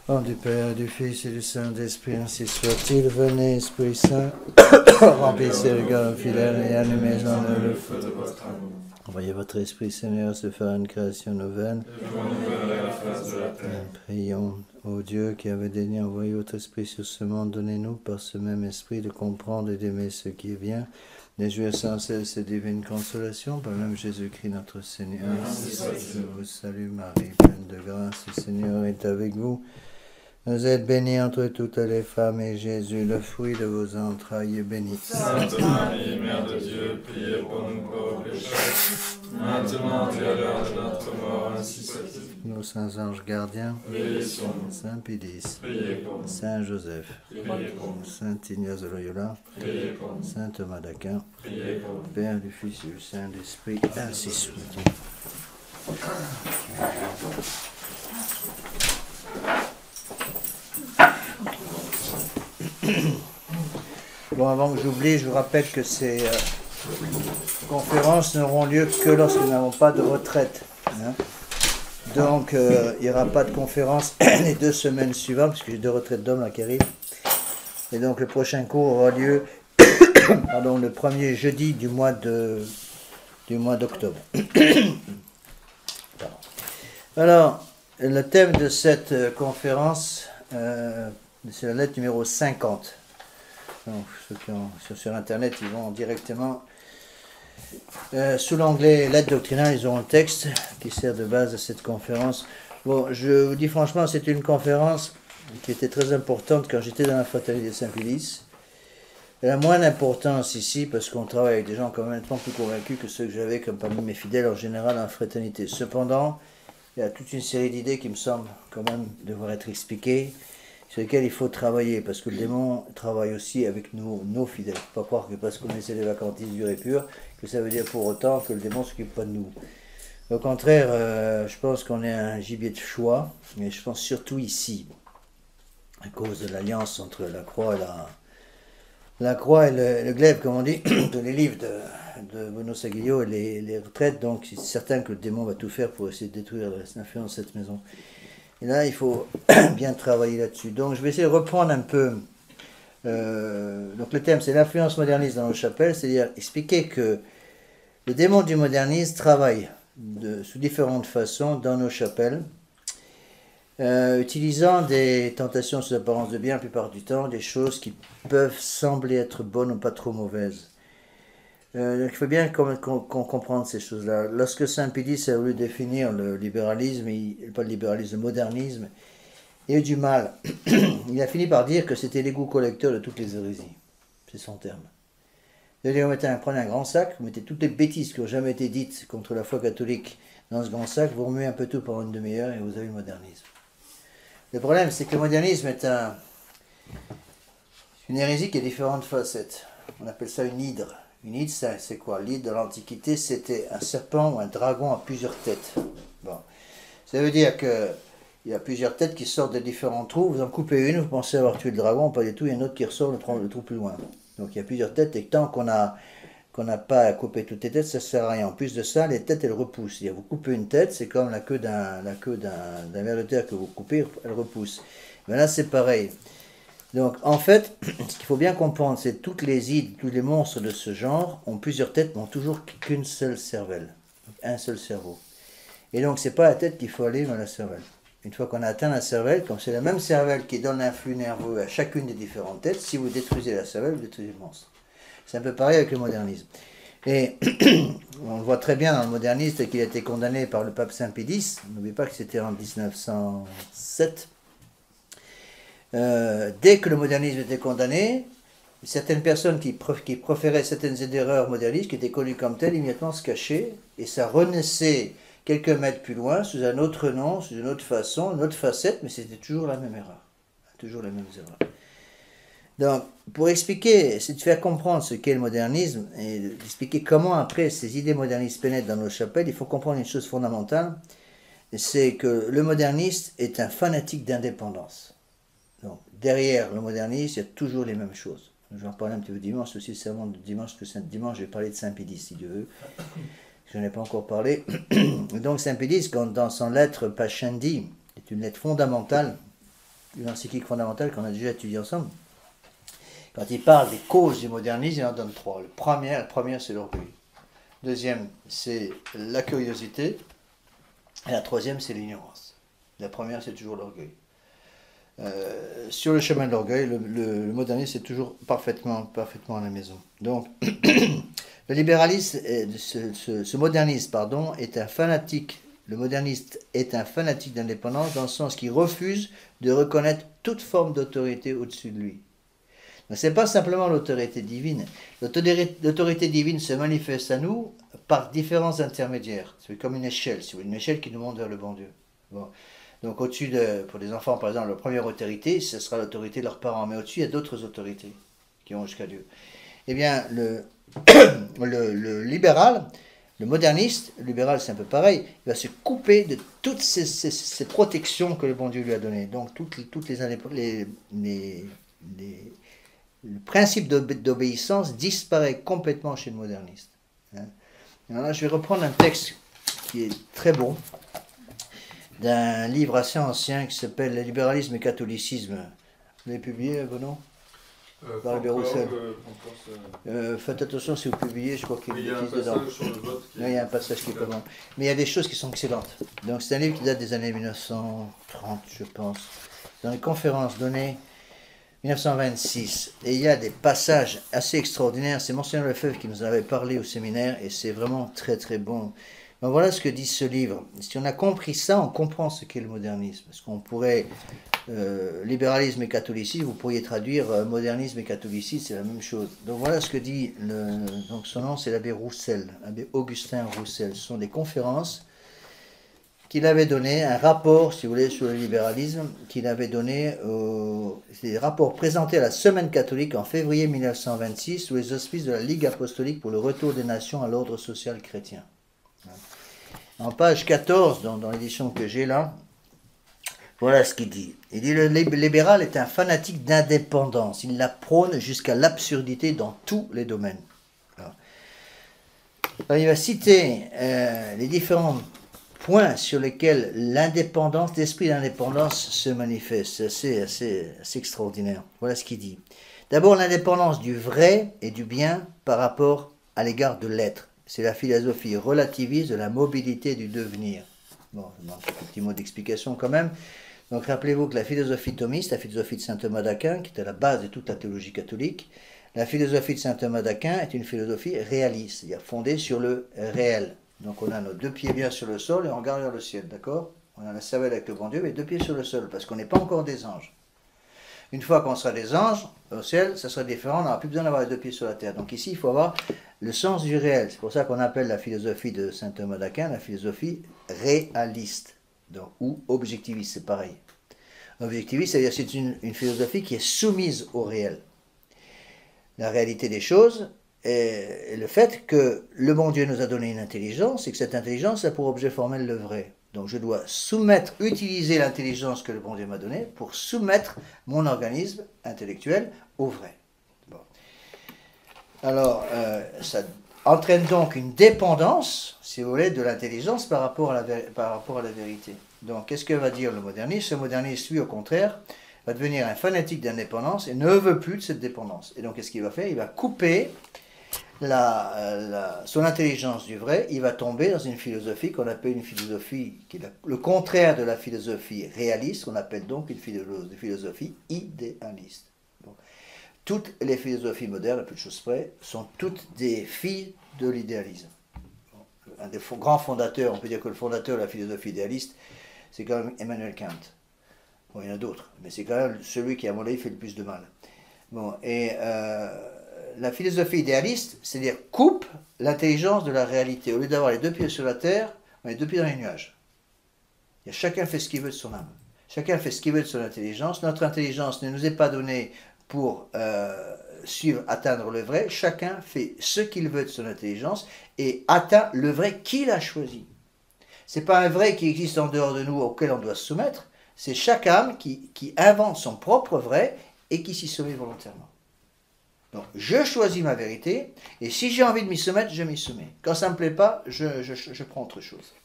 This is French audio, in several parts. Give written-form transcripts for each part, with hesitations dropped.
Au nom du Père, du Fils et du Saint-Esprit, ainsi soit-il. Venez, Esprit Saint, remplissez le cœur fidèle et allumez en eux le feu de votre amour. Envoyez votre Esprit, Seigneur, se faire une création nouvelle. Prions, ô Dieu, qui avez daigné envoyer votre Esprit sur ce monde, donnez-nous par ce même Esprit de comprendre et d'aimer ce qui est bien, de jouir sans cesse ces divines consolations, par même Jésus-Christ notre Seigneur. Je vous salue Marie, pleine de grâce, le Seigneur est avec vous. Vous êtes bénie entre toutes les femmes, et Jésus, le fruit de vos entrailles, est béni. Sainte Marie, Mère de Dieu, priez pour nous pauvres pécheurs, maintenant et à l'heure de notre mort, ainsi soit-il. Nos saints anges gardiens, Veillez sur nous, Saint Pédis, priez pour nous, Saint Joseph, priez pour nous, Saint Ignace de Loyola, priez pour nous, Saint Thomas d'Aquin, priez pour nous. Père du Fils et du Saint-Esprit, ainsi soit-il. Bon, avant que j'oublie, je vous rappelle que ces conférences n'auront lieu que lorsque nous n'avons pas de retraite. Hein. Donc, il n'y aura pas de conférence les 2 semaines suivantes, parce que j'ai 2 retraites d'hommes là qui arrivent. Et donc, le prochain cours aura lieu pardon, le premier jeudi du mois d'octobre. Alors, le thème de cette conférence, c'est la lettre numéro 50. Donc, ceux qui sont sur Internet, ils vont directement sous l'onglet lettres doctrinales, ils auront le texte qui sert de base à cette conférence. Bon, je vous dis franchement, c'est une conférence qui était très importante quand j'étais dans la fraternité Saint-Pédis. Elle a moins d'importance ici parce qu'on travaille avec des gens quand même plus convaincus que ceux que j'avais comme parmi mes fidèles en général en fraternité. Cependant, il y a toute une série d'idées qui me semblent quand même devoir être expliquées, sur lesquelles il faut travailler, parce que le démon travaille aussi avec nos fidèles. Il ne faut pas croire que parce qu'on essaie des vacantistes durs et purs, que ça veut dire pour autant que le démon ne s'occupe pas de nous. Au contraire, je pense qu'on est un gibier de choix, mais je pense surtout ici, à cause de l'alliance entre la croix et le glaive, comme on dit, dans les livres de Bruno Saguillo et les retraites. Donc c'est certain que le démon va tout faire pour essayer de détruire l'influence de cette maison. Et là, il faut bien travailler là-dessus. Donc je vais essayer de reprendre un peu. Donc le thème, c'est l'influence moderniste dans nos chapelles, c'est-à-dire expliquer que le démon du modernisme travaille sous différentes façons dans nos chapelles, utilisant des tentations sous apparence de bien la plupart du temps, des choses qui peuvent sembler être bonnes ou pas trop mauvaises. Donc il faut bien qu'on comprenne ces choses-là. Lorsque Saint Pédis a voulu définir le libéralisme, pas le libéralisme, le modernisme, il a eu du mal. Il a fini par dire que c'était l'égout collecteur de toutes les hérésies. C'est son terme. C'est-à-dire, vous prenez un grand sac, vous mettez toutes les bêtises qui n'ont jamais été dites contre la foi catholique dans ce grand sac, vous remuez un peu tout pendant une demi-heure et vous avez le modernisme. Le problème, c'est que le modernisme est une hérésie qui a différentes facettes. On appelle ça une hydre. Une hydre, c'est quoi? L'hydre de l'Antiquité, c'était un serpent ou un dragon à plusieurs têtes. Bon. Ça veut dire qu'il y a plusieurs têtes qui sortent de différents trous. Vous en coupez une, vous pensez avoir tué le dragon, pas du tout. Il y a une autre qui ressort le trou plus loin. Donc il y a plusieurs têtes, et tant qu'on n'a pas à couper toutes les têtes, ça ne sert à rien. En plus de ça, les têtes, elles repoussent. C'est-à-dire, vous coupez une tête, c'est comme la queue d'un ver de terre que vous coupez, elle repousse. Mais là, c'est pareil. Donc, en fait, ce qu'il faut bien comprendre, c'est que toutes les hydres, tous les monstres de ce genre ont plusieurs têtes, mais ont toujours qu'une seule cervelle. Donc, un seul cerveau. Et donc, c'est pas la tête qu'il faut aller, mais la cervelle. Une fois qu'on a atteint la cervelle, comme c'est la même cervelle qui donne l'influx nerveux à chacune des différentes têtes, si vous détruisez la cervelle, vous détruisez le monstre. C'est un peu pareil avec le modernisme. Et on le voit très bien dans le modernisme qu'il a été condamné par le pape Saint Pédis. N'oubliez pas que c'était en 1907. Dès que le modernisme était condamné, certaines personnes qui proféraient certaines erreurs modernistes, qui étaient connues comme telles, immédiatement se cachaient, et ça renaissait quelques mètres plus loin, sous un autre nom, sous une autre façon, une autre facette, mais c'était toujours la même erreur. Toujours les mêmes erreurs. Donc, pour expliquer, c'est de faire comprendre ce qu'est le modernisme, et d'expliquer comment après ces idées modernistes pénètrent dans nos chapelles, il faut comprendre une chose fondamentale, c'est que le moderniste est un fanatique d'indépendance. Donc, derrière le modernisme, il y a toujours les mêmes choses. Je vais en parler un petit peu dimanche, aussi le sermon de dimanche, parce que dimanche, je vais parler de Saint Pédis, si Dieu veut. Je n'en ai pas encore parlé. Donc, Saint Pédis, dans son lettre Pascendi, est une lettre fondamentale une encyclique fondamentale qu'on a déjà étudiée ensemble. Quand il parle des causes du modernisme, il en donne 3. La première c'est l'orgueil. Deuxième, c'est la curiosité. Et la troisième, c'est l'ignorance. La première, c'est toujours l'orgueil. Sur le chemin de l'orgueil, le modernisme est toujours parfaitement à la maison. Donc, le libéralisme, ce moderniste, pardon, est un fanatique. Le moderniste est un fanatique d'indépendance dans le sens qu'il refuse de reconnaître toute forme d'autorité au-dessus de lui. Mais ce n'est pas simplement l'autorité divine. L'autorité divine se manifeste à nous par différents intermédiaires. C'est comme une échelle, une échelle qui nous monte vers le bon Dieu. Bon. Donc au-dessus pour les enfants, par exemple, la première autorité, ce sera l'autorité de leurs parents. Mais au-dessus, il y a d'autres autorités qui vont jusqu'à Dieu. Eh bien, le libéral, le moderniste, le libéral c'est un peu pareil, il va se couper de toutes ces protections que le bon Dieu lui a données. Donc le principe d'obéissance disparaît complètement chez le moderniste. Alors là, je vais reprendre un texte qui est très beau, d'un livre assez ancien qui s'appelle « Le libéralisme et catholicisme ». Vous l'avez publié, Bono par Albert Roussel. Faites attention si vous publiez, je crois qu'il y a un passage sur le vote. Il y a un passage qui est pas bon. Mais il y a des choses qui sont excellentes. Donc c'est un livre qui date des années 1930, je pense. Dans les conférences données 1926. Et il y a des passages assez extraordinaires. C'est Monseigneur Lefebvre qui nous avait parlé au séminaire et c'est vraiment très très bon. Donc voilà ce que dit ce livre. Si on a compris ça, on comprend ce qu'est le modernisme. Parce qu'on pourrait, libéralisme et catholicisme, vous pourriez traduire modernisme et catholicisme, c'est la même chose. Donc voilà ce que dit, donc son nom c'est l'abbé Roussel, l'abbé Augustin Roussel. Ce sont des conférences qu'il avait donné, un rapport, si vous voulez, sur le libéralisme, qu'il avait donné, c'est des rapports présentés à la Semaine catholique en février 1926 sous les auspices de la Ligue apostolique pour le retour des nations à l'ordre social chrétien. En page 14, dans l'édition que j'ai là, voilà ce qu'il dit. Il dit, le libéral est un fanatique d'indépendance. Il la prône jusqu'à l'absurdité dans tous les domaines. Alors, il va citer les différents points sur lesquels l'indépendance, l'esprit d'indépendance se manifeste. C'est assez extraordinaire. Voilà ce qu'il dit. D'abord, l'indépendance du vrai et du bien par rapport à l'égard de l'être. C'est la philosophie relativiste de la mobilité du devenir. Bon, un petit mot d'explication quand même. Donc rappelez-vous que la philosophie thomiste, la philosophie de saint Thomas d'Aquin, qui est à la base de toute la théologie catholique, la philosophie de saint Thomas d'Aquin est une philosophie réaliste, c'est-à-dire fondée sur le réel. Donc on a nos deux pieds bien sur le sol et on regarde vers le ciel, d'accord? On a la cervelle avec le bon Dieu, mais deux pieds sur le sol, parce qu'on n'est pas encore des anges. Une fois qu'on sera des anges, au ciel, ça sera différent, on n'aura plus besoin d'avoir les deux pieds sur la terre. Donc ici, il faut avoir le sens du réel. C'est pour ça qu'on appelle la philosophie de saint Thomas d'Aquin la philosophie réaliste, donc, ou objectiviste, c'est pareil. Objectiviste, c'est-à-dire c'est une philosophie qui est soumise au réel. La réalité des choses est le fait que le bon Dieu nous a donné une intelligence et que cette intelligence a pour objet formel le vrai. Donc je dois utiliser l'intelligence que le bon Dieu m'a donnée pour soumettre mon organisme intellectuel au vrai. Bon. Alors, ça entraîne donc une dépendance, si vous voulez, de l'intelligence par rapport à la vérité. Donc, qu'est-ce que va dire le moderniste? Le moderniste, lui, au contraire, va devenir un fanatique d'indépendance et ne veut plus de cette dépendance. Et donc, qu'est-ce qu'il va faire? Il va couper son intelligence du vrai, il va tomber dans une philosophie qu'on appelle une philosophie qui est le contraire de la philosophie réaliste, qu'on appelle donc une philosophie idéaliste. Bon. Toutes les philosophies modernes, à peu de choses près, sont toutes des filles de l'idéalisme. Bon. Un des grands fondateurs, on peut dire que le fondateur de la philosophie idéaliste, c'est quand même Emmanuel Kant. Bon, il y en a d'autres, mais c'est quand même celui qui, à mon avis, fait le plus de mal. Bon, et la philosophie idéaliste, c'est-à-dire coupe l'intelligence de la réalité. Au lieu d'avoir les deux pieds sur la terre, on a les deux pieds dans les nuages. Et chacun fait ce qu'il veut de son âme. Chacun fait ce qu'il veut de son intelligence. Notre intelligence ne nous est pas donnée pour atteindre le vrai. Chacun fait ce qu'il veut de son intelligence et atteint le vrai qu'il a choisi. Ce n'est pas un vrai qui existe en dehors de nous auquel on doit se soumettre. C'est chaque âme qui invente son propre vrai et qui s'y soumet volontairement. Donc, je choisis ma vérité, et si j'ai envie de m'y soumettre, je m'y soumets. Quand ça ne me plaît pas, je prends autre chose.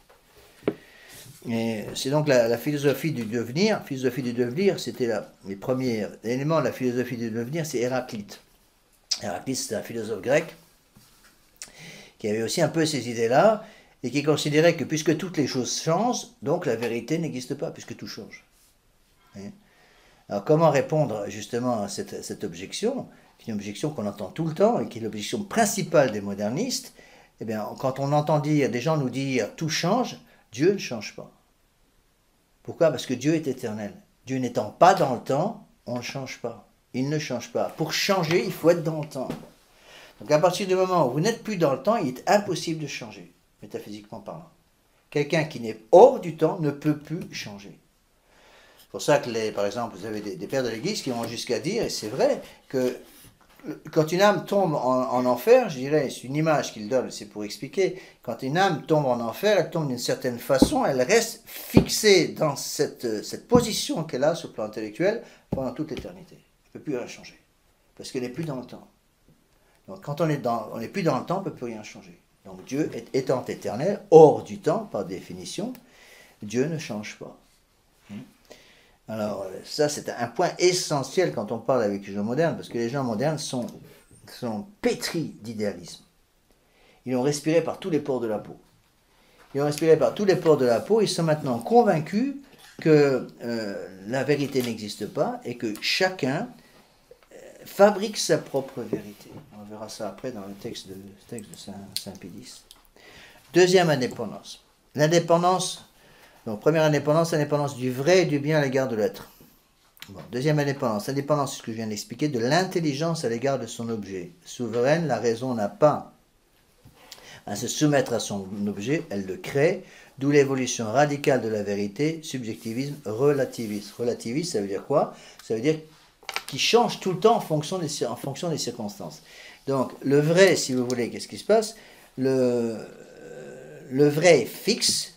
Et c'est donc la philosophie du devenir. La philosophie du devenir, c'était les premiers éléments de la philosophie du devenir, c'est Héraclite. Héraclite, c'était un philosophe grec qui avait aussi un peu ces idées-là et qui considérait que puisque toutes les choses changent, donc la vérité n'existe pas, puisque tout change. Alors comment répondre justement à cette objection, qui est une objection qu'on entend tout le temps et qui est l'objection principale des modernistes? Eh bien, quand on entend dire, des gens nous dire tout change, Dieu ne change pas. Pourquoi? Parce que Dieu est éternel. Dieu n'étant pas dans le temps, on ne change pas. Il ne change pas. Pour changer, il faut être dans le temps. Donc à partir du moment où vous n'êtes plus dans le temps, il est impossible de changer, métaphysiquement parlant. Quelqu'un qui n'est hors du temps ne peut plus changer. C'est pour ça que, par exemple, vous avez des pères de l'Église qui vont jusqu'à dire, et c'est vrai, que quand une âme tombe en enfer, je dirais, c'est une image qu'il donne, c'est pour expliquer, quand une âme tombe en enfer, elle tombe d'une certaine façon, elle reste fixée dans cette position qu'elle a sur le plan intellectuel pendant toute l'éternité. Elle ne peut plus rien changer, parce qu'elle n'est plus dans le temps. Donc quand on n'est plus dans le temps, on ne peut plus rien changer. Donc Dieu étant éternel, hors du temps, par définition, Dieu ne change pas. Alors ça c'est un point essentiel quand on parle avec les gens modernes, parce que les gens modernes sont pétris d'idéalisme. Ils ont respiré par tous les pores de la peau. Ils ont respiré par tous les pores de la peau, ils sont maintenant convaincus que la vérité n'existe pas et que chacun fabrique sa propre vérité. On verra ça après dans le texte de Saint Pédis. Deuxième indépendance. L'indépendance, donc première indépendance, l'indépendance du vrai et du bien à l'égard de l'être. Bon, deuxième indépendance, l'indépendance, c'est ce que je viens d'expliquer, de l'intelligence à l'égard de son objet. Souveraine, la raison n'a pas à se soumettre à son objet, elle le crée, d'où l'évolution radicale de la vérité, subjectivisme, relativisme. Relativisme, ça veut dire quoi? Ça veut dire qui change tout le temps en fonction des circonstances. Donc, le vrai, si vous voulez, qu'est-ce qui se passe? Le vrai est fixe,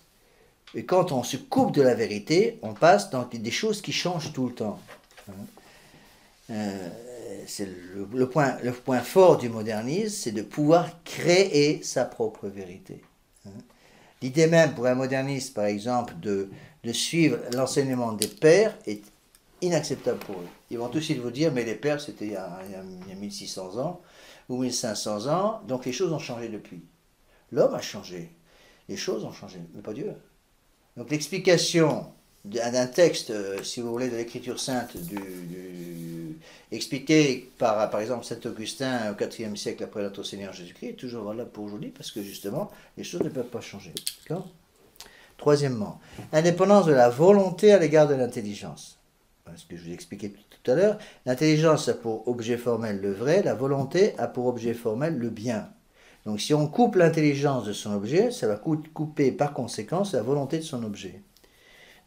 et quand on se coupe de la vérité, on passe dans des choses qui changent tout le temps. C'est le point fort du modernisme, c'est de pouvoir créer sa propre vérité. L'idée même pour un moderniste, par exemple, de suivre l'enseignement des pères est inacceptable pour eux. Ils vont tout de suite vous dire, mais les pères, c'était il y a 1600 ans ou 1500 ans, donc les choses ont changé depuis. L'homme a changé, les choses ont changé, mais pas Dieu. Donc l'explication d'un texte, si vous voulez, de l'écriture sainte, expliqué par exemple saint Augustin au IVe siècle après notre Seigneur Jésus-Christ, est toujours valable pour aujourd'hui, parce que justement, les choses ne peuvent pas changer. D'accord? Troisièmement, indépendance de la volonté à l'égard de l'intelligence. Ce que je vous ai expliqué tout à l'heure, l'intelligence a pour objet formel le vrai, la volonté a pour objet formel le bien. Donc si on coupe l'intelligence de son objet, ça va couper par conséquence la volonté de son objet.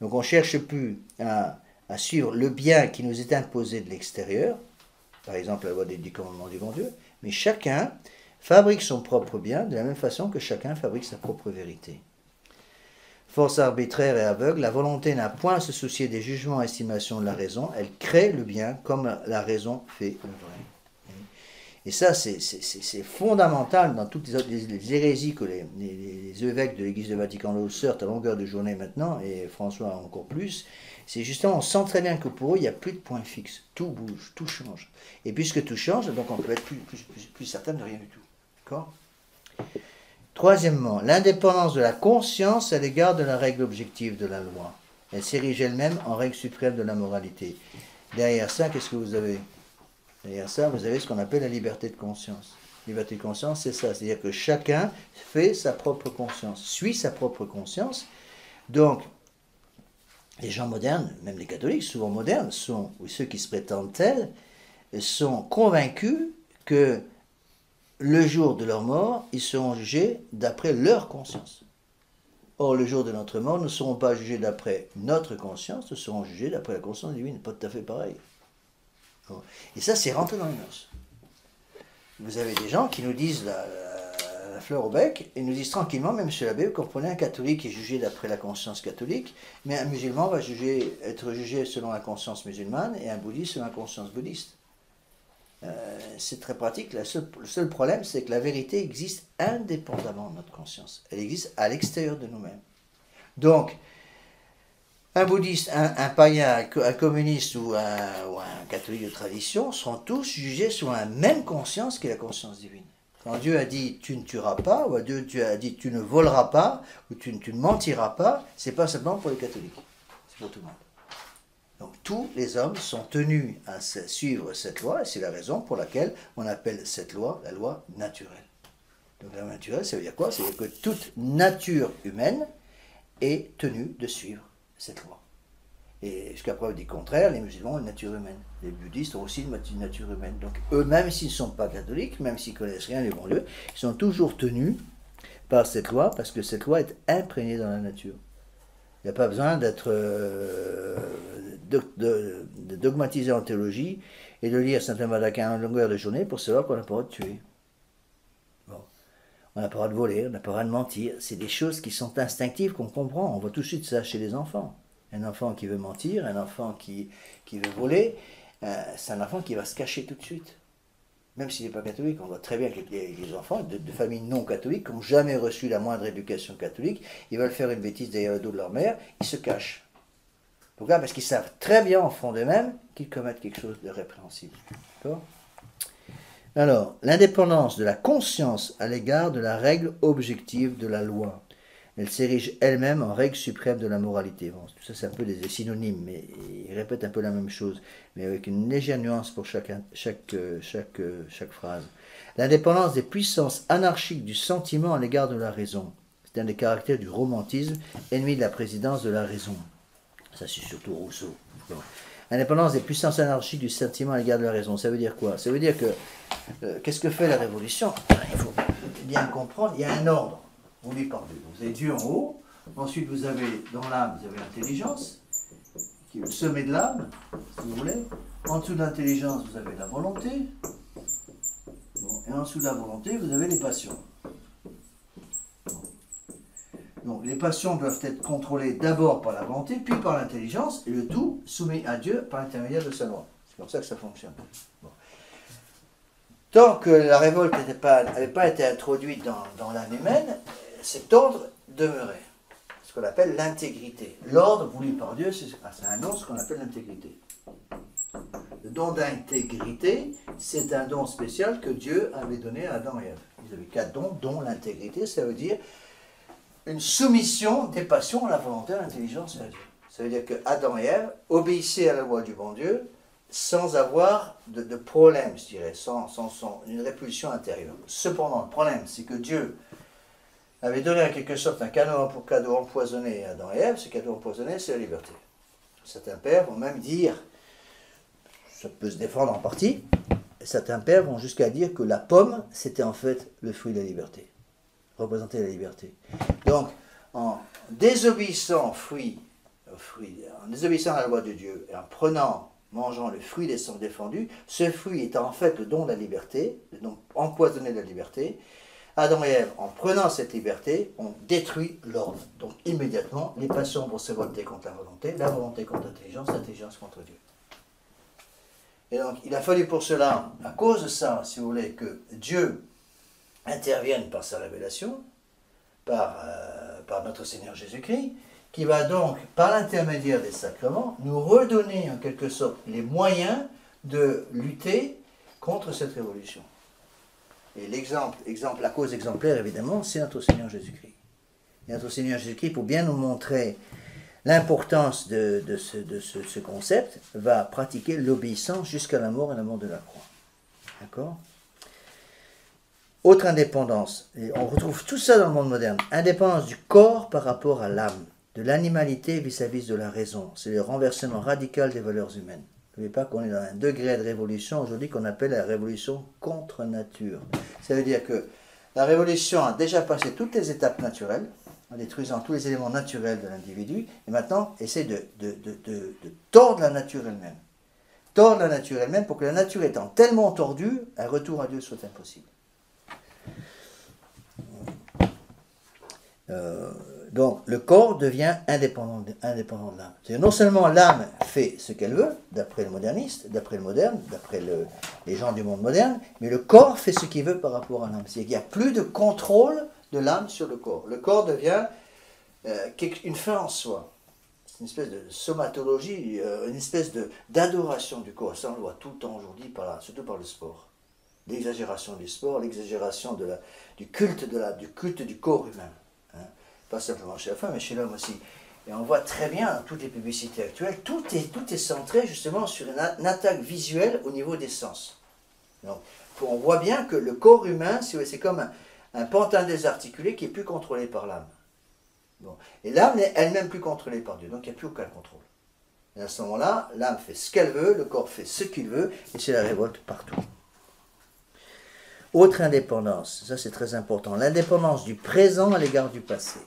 Donc on ne cherche plus à suivre le bien qui nous est imposé de l'extérieur, par exemple la loi des 10 commandements du bon Dieu, mais chacun fabrique son propre bien de la même façon que chacun fabrique sa propre vérité. Force arbitraire et aveugle, la volonté n'a point à se soucier des jugements et estimations de la raison, elle crée le bien comme la raison fait le vrai. Et ça, c'est fondamental dans toutes les hérésies que les évêques de l'Église de Vatican II sortent à longueur de journée maintenant, et François encore plus. C'est justement, on sent très bien que pour eux, il n'y a plus de point fixe. Tout bouge, tout change. Et puisque tout change, donc on peut être plus certain de rien du tout. D'accord ? Troisièmement, l'indépendance de la conscience à l'égard de la règle objective de la loi. Elle s'érige elle-même en règle suprême de la moralité. Derrière ça, qu'est-ce que vous avez ? Derrière ça, vous avez ce qu'on appelle la liberté de conscience. Liberté de conscience, c'est ça. C'est-à-dire que chacun fait sa propre conscience, suit sa propre conscience. Donc, les gens modernes, même les catholiques, souvent modernes, ou ceux qui se prétendent tels, sont convaincus que le jour de leur mort, ils seront jugés d'après leur conscience. Or, le jour de notre mort, nous ne serons pas jugés d'après notre conscience, nous serons jugés d'après la conscience divine. Pas tout à fait pareil. Et ça, c'est rentré dans les mœurs. Vous avez des gens qui nous disent la fleur au bec, et nous disent tranquillement, mais monsieur l'abbé, vous comprenez, un catholique est jugé d'après la conscience catholique, mais un musulman va être jugé selon la conscience musulmane, et un bouddhiste selon la conscience bouddhiste. C'est très pratique. Le seul problème, c'est que la vérité existe indépendamment de notre conscience. Elle existe à l'extérieur de nous-mêmes. Donc, Un bouddhiste, un païen, un communiste ou un catholique de tradition seront tous jugés sur la même conscience qui est la conscience divine. Quand Dieu a dit tu ne tueras pas, ou Dieu a dit tu ne voleras pas, ou tu ne mentiras pas, c'est pas seulement pour les catholiques, c'est pour tout le monde. Donc tous les hommes sont tenus à suivre cette loi, et c'est la raison pour laquelle on appelle cette loi la loi naturelle. Donc la loi naturelle, ça veut dire quoi? Ça veut dire que toute nature humaine est tenue de suivre cette loi. Et jusqu'à preuve du contraire, les musulmans ont une nature humaine. Les bouddhistes ont aussi une nature humaine. Donc eux, même s'ils ne sont pas catholiques, même s'ils ne connaissent rien du bon Dieu, ils sont toujours tenus par cette loi, parce que cette loi est imprégnée dans la nature. Il n'y a pas besoin d'être de dogmatiser en théologie et de lire simplement la à longueur de journée pour savoir qu'on n'a pas le droit de tuer. Bon. On n'a pas le droit de voler, on n'a pas le droit de mentir. C'est des choses qui sont instinctives qu'on comprend. On voit tout de suite ça chez les enfants. Un enfant qui veut mentir, un enfant qui veut voler, c'est un enfant qui va se cacher tout de suite. Même s'il n'est pas catholique, on voit très bien que les enfants de familles non catholiques qui n'ont jamais reçu la moindre éducation catholique, ils veulent faire une bêtise derrière le dos de leur mère, ils se cachent. Pourquoi? Parce qu'ils savent très bien en fond d'eux-mêmes qu'ils commettent quelque chose de répréhensible. D'accord? Alors, l'indépendance de la conscience à l'égard de la règle objective de la loi. Elle s'érige elle-même en règle suprême de la moralité. Bon, tout ça, c'est un peu des synonymes, mais ils répètent un peu la même chose, mais avec une légère nuance pour chaque phrase. L'indépendance des puissances anarchiques du sentiment à l'égard de la raison. C'est un des caractères du romantisme, ennemi de la présidence de la raison. Ça, c'est surtout Rousseau. L'indépendance des puissances anarchiques du sentiment à l'égard de la raison. Ça veut dire quoi? Ça veut dire que, qu'est-ce que fait la révolution? Il faut bien comprendre, il y a un ordre. Vous lui parlez. Vous avez Dieu en haut, ensuite vous avez dans l'âme, vous avez l'intelligence, qui est le sommet de l'âme, si vous voulez. En dessous de l'intelligence, vous avez la volonté. Bon, et en dessous de la volonté, vous avez les passions. Bon. Donc les passions doivent être contrôlées d'abord par la volonté, puis par l'intelligence, et le tout soumis à Dieu par l'intermédiaire de sa loi. C'est comme ça que ça fonctionne. Bon. Tant que la révolte n'avait pas été introduite dans l'âme humaine, cet ordre demeurait, ce qu'on appelle l'intégrité. L'ordre voulu par Dieu, c'est un don, ce qu'on appelle l'intégrité. Le don d'intégrité, c'est un don spécial que Dieu avait donné à Adam et Ève. Ils avaient 4 dons, dont l'intégrité, ça veut dire une soumission des passions à la volonté, à l'intelligence et à Dieu. Ça veut dire que Adam et Ève obéissaient à la loi du bon Dieu sans avoir de problème, je dirais, sans une répulsion intérieure. Cependant, le problème, c'est que Dieu avait donné en quelque sorte un cadeau empoisonné à Adam et Ève. Ce cadeau empoisonné, c'est la liberté. Certains pères vont même dire, ça peut se défendre en partie, certains pères vont jusqu'à dire que la pomme, c'était en fait le fruit de la liberté, représentait la liberté. Donc, en désobéissant en désobéissant à la loi de Dieu, et en mangeant le fruit des sens défendus, ce fruit est en fait le don de la liberté, le don empoisonné de la liberté. Adam et Ève, en prenant cette liberté, ont détruit l'ordre. Donc immédiatement, les passions vont se volter contre la volonté contre l'intelligence contre Dieu. Et donc il a fallu pour cela, à cause de ça, si vous voulez, que Dieu intervienne par sa révélation, par notre Seigneur Jésus-Christ, qui va donc, par l'intermédiaire des sacrements, nous redonner en quelque sorte les moyens de lutter contre cette révolution. Et la cause exemplaire, évidemment, c'est notre Seigneur Jésus-Christ. Et notre Seigneur Jésus-Christ, pour bien nous montrer l'importance de ce concept, va pratiquer l'obéissance jusqu'à la mort et la mort de la croix. D'accord? Autre indépendance, et on retrouve tout ça dans le monde moderne, indépendance du corps par rapport à l'âme, de l'animalité vis-à-vis de la raison. C'est le renversement radical des valeurs humaines. N'oubliez pas qu'on est dans un degré de révolution aujourd'hui qu'on appelle la révolution contre nature. Ça veut dire que la révolution a déjà passé toutes les étapes naturelles, en détruisant tous les éléments naturels de l'individu, et maintenant essaie de tordre la nature elle-même. Tordre la nature elle-même pour que la nature étant tellement tordue, un retour à Dieu soit impossible. Donc le corps devient indépendant de l'âme. C'est-à-dire non seulement l'âme fait ce qu'elle veut, d'après le moderniste, d'après le moderne, d'après les gens du monde moderne, mais le corps fait ce qu'il veut par rapport à l'âme. C'est-à-dire qu'il n'y a plus de contrôle de l'âme sur le corps. Le corps devient une fin en soi. une espèce de somatologie, une espèce d'adoration du corps. Ça, on le voit tout le temps aujourd'hui, surtout par le sport. L'exagération du sport, l'exagération du culte du corps humain. Hein. Pas simplement chez la femme, mais chez l'homme aussi. Et on voit très bien dans toutes les publicités actuelles, tout est centré justement sur une attaque visuelle au niveau des sens. Donc, on voit bien que le corps humain, c'est comme un pantin désarticulé qui est plus contrôlé par l'âme. Bon. Et l'âme n'est elle-même plus contrôlée par Dieu, donc il n'y a plus aucun contrôle. Et à ce moment-là, l'âme fait ce qu'elle veut, le corps fait ce qu'il veut, et c'est la révolte partout. Autre indépendance, ça c'est très important, l'indépendance du présent à l'égard du passé.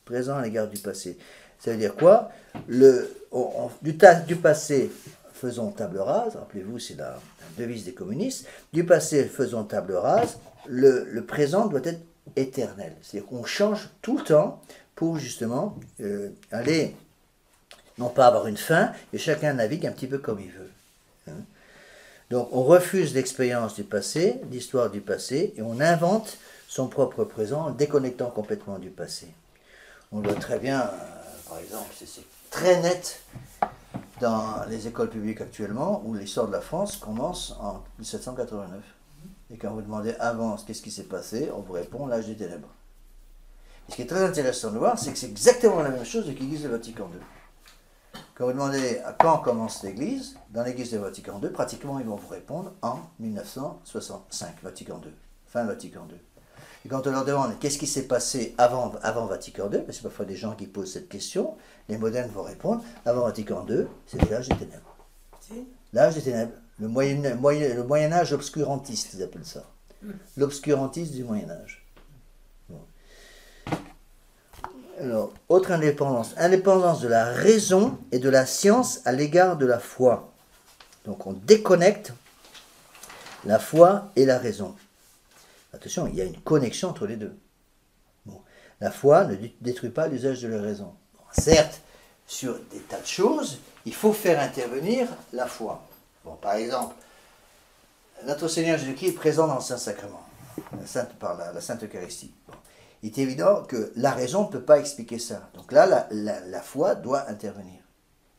Présent à l'égard du passé. Ça veut dire quoi? Du passé, faisons table rase, rappelez-vous, c'est la devise des communistes, du passé, faisons table rase, le présent doit être éternel. C'est-à-dire qu'on change tout le temps pour justement aller, non pas avoir une fin, et chacun navigue un petit peu comme il veut. Hein? Donc on refuse l'expérience du passé, l'histoire du passé, et on invente son propre présent en déconnectant complètement du passé. On le voit très bien, par exemple, c'est très net dans les écoles publiques actuellement, où l'histoire de la France commence en 1789. Et quand vous demandez avant qu'est-ce qui s'est passé, on vous répond l'âge des ténèbres. Et ce qui est très intéressant de voir, c'est que c'est exactement la même chose avec l'Église de Vatican II. Quand vous demandez à quand commence l'Église, dans l'Église de Vatican II, pratiquement ils vont vous répondre en 1965, Vatican II, fin Vatican II. Et quand on leur demande qu'est-ce qui s'est passé avant Vatican II, parce que c'est parfois des gens qui posent cette question, les modernes vont répondre, avant Vatican II, c'était l'âge des ténèbres. L'âge des ténèbres, le Moyen Âge obscurantiste, ils appellent ça. L'obscurantisme du Moyen Âge. Bon. Alors, autre indépendance. Indépendance de la raison et de la science à l'égard de la foi. Donc on déconnecte la foi et la raison. Attention, il y a une connexion entre les deux. Bon. La foi ne détruit pas l'usage de la raison. Bon, certes, sur des tas de choses, il faut faire intervenir la foi. Bon, par exemple, notre Seigneur Jésus-Christ est présent dans le Saint-Sacrement, par la Sainte Eucharistie. Bon. Il est évident que la raison ne peut pas expliquer ça. Donc là, la foi doit intervenir.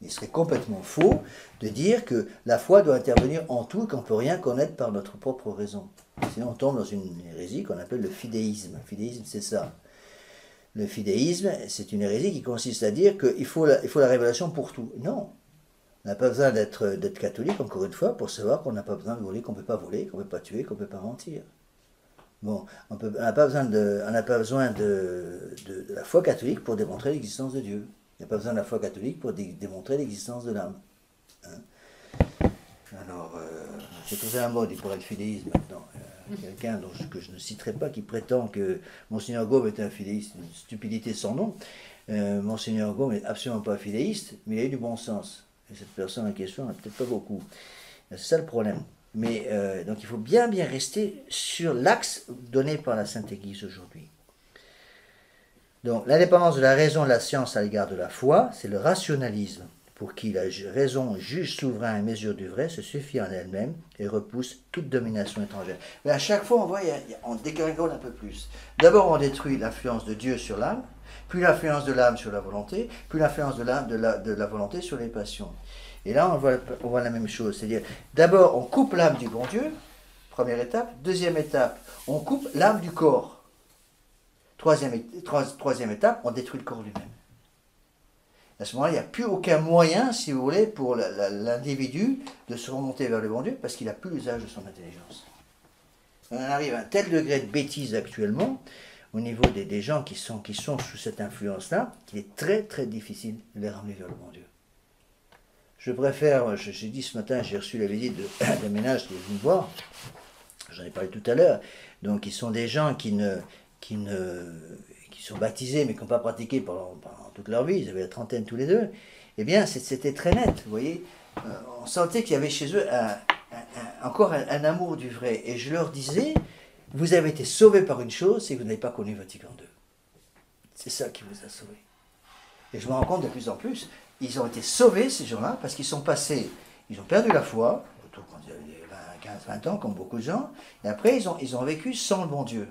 Il serait complètement faux de dire que la foi doit intervenir en tout et qu'on ne peut rien connaître par notre propre raison. Sinon, on tombe dans une hérésie qu'on appelle le fidéisme. Le fidéisme, c'est ça. Le fidéisme, c'est une hérésie qui consiste à dire qu'il faut la révélation pour tout. Non. On n'a pas besoin d'être catholique, encore une fois, pour savoir qu'on n'a pas besoin de voler, qu'on ne peut pas voler, qu'on ne peut pas tuer, qu'on ne peut pas mentir. Bon, on n'a pas besoin de la foi catholique pour démontrer l'existence de Dieu. Il n'y a pas besoin de la foi catholique pour démontrer l'existence de l'âme. Hein? Alors, j'ai trouvé un mot pour le fidéisme maintenant. Quelqu'un que je ne citerai pas qui prétend que Monseigneur Gaume est un fidéiste, une stupidité sans nom. Monseigneur Gaume n'est absolument pas fidéiste, mais il a eu du bon sens. Et cette personne en question n'a peut-être pas beaucoup. C'est ça le problème. Mais donc il faut bien rester sur l'axe donné par la Sainte Église aujourd'hui. Donc l'indépendance de la raison et de la science à l'égard de la foi, c'est le rationalisme, pour qui la raison juge souverain et mesure du vrai, se suffit en elle-même et repousse toute domination étrangère. Mais à chaque fois, on voit, on dégringole un peu plus. D'abord, on détruit l'influence de Dieu sur l'âme, puis l'influence de l'âme sur la volonté, puis l'influence de la volonté sur les passions. Et là, on voit la même chose. C'est-à-dire, d'abord, on coupe l'âme du bon Dieu, première étape. Deuxième étape, on coupe l'âme du corps. Troisième étape, on détruit le corps lui-même. À ce moment-là, il n'y a plus aucun moyen, si vous voulez, pour l'individu de se remonter vers le bon Dieu, parce qu'il n'a plus l'usage de son intelligence. On en arrive à un tel degré de bêtise actuellement, au niveau des gens qui sont sous cette influence-là, qu'il est très très difficile de les ramener vers le bon Dieu. Je préfère, j'ai dit ce matin, j'ai reçu la visite d'un ménage qui est venu me voir, j'en ai parlé tout à l'heure, donc ils sont des gens qui sont baptisés mais qui n'ont pas pratiqué pendant toute leur vie, ils avaient la trentaine tous les deux, eh bien c'était très net, vous voyez, on sentait qu'il y avait chez eux encore un amour du vrai, et je leur disais, vous avez été sauvés par une chose, c'est que vous n'avez pas connu Vatican II. C'est ça qui vous a sauvés. Et je me rends compte de plus en plus, ils ont été sauvés ces gens-là, parce qu'ils sont passés, ils ont perdu la foi, surtout quand ils avaient 15-20 ans, comme beaucoup de gens, et après ils ont vécu sans le bon Dieu.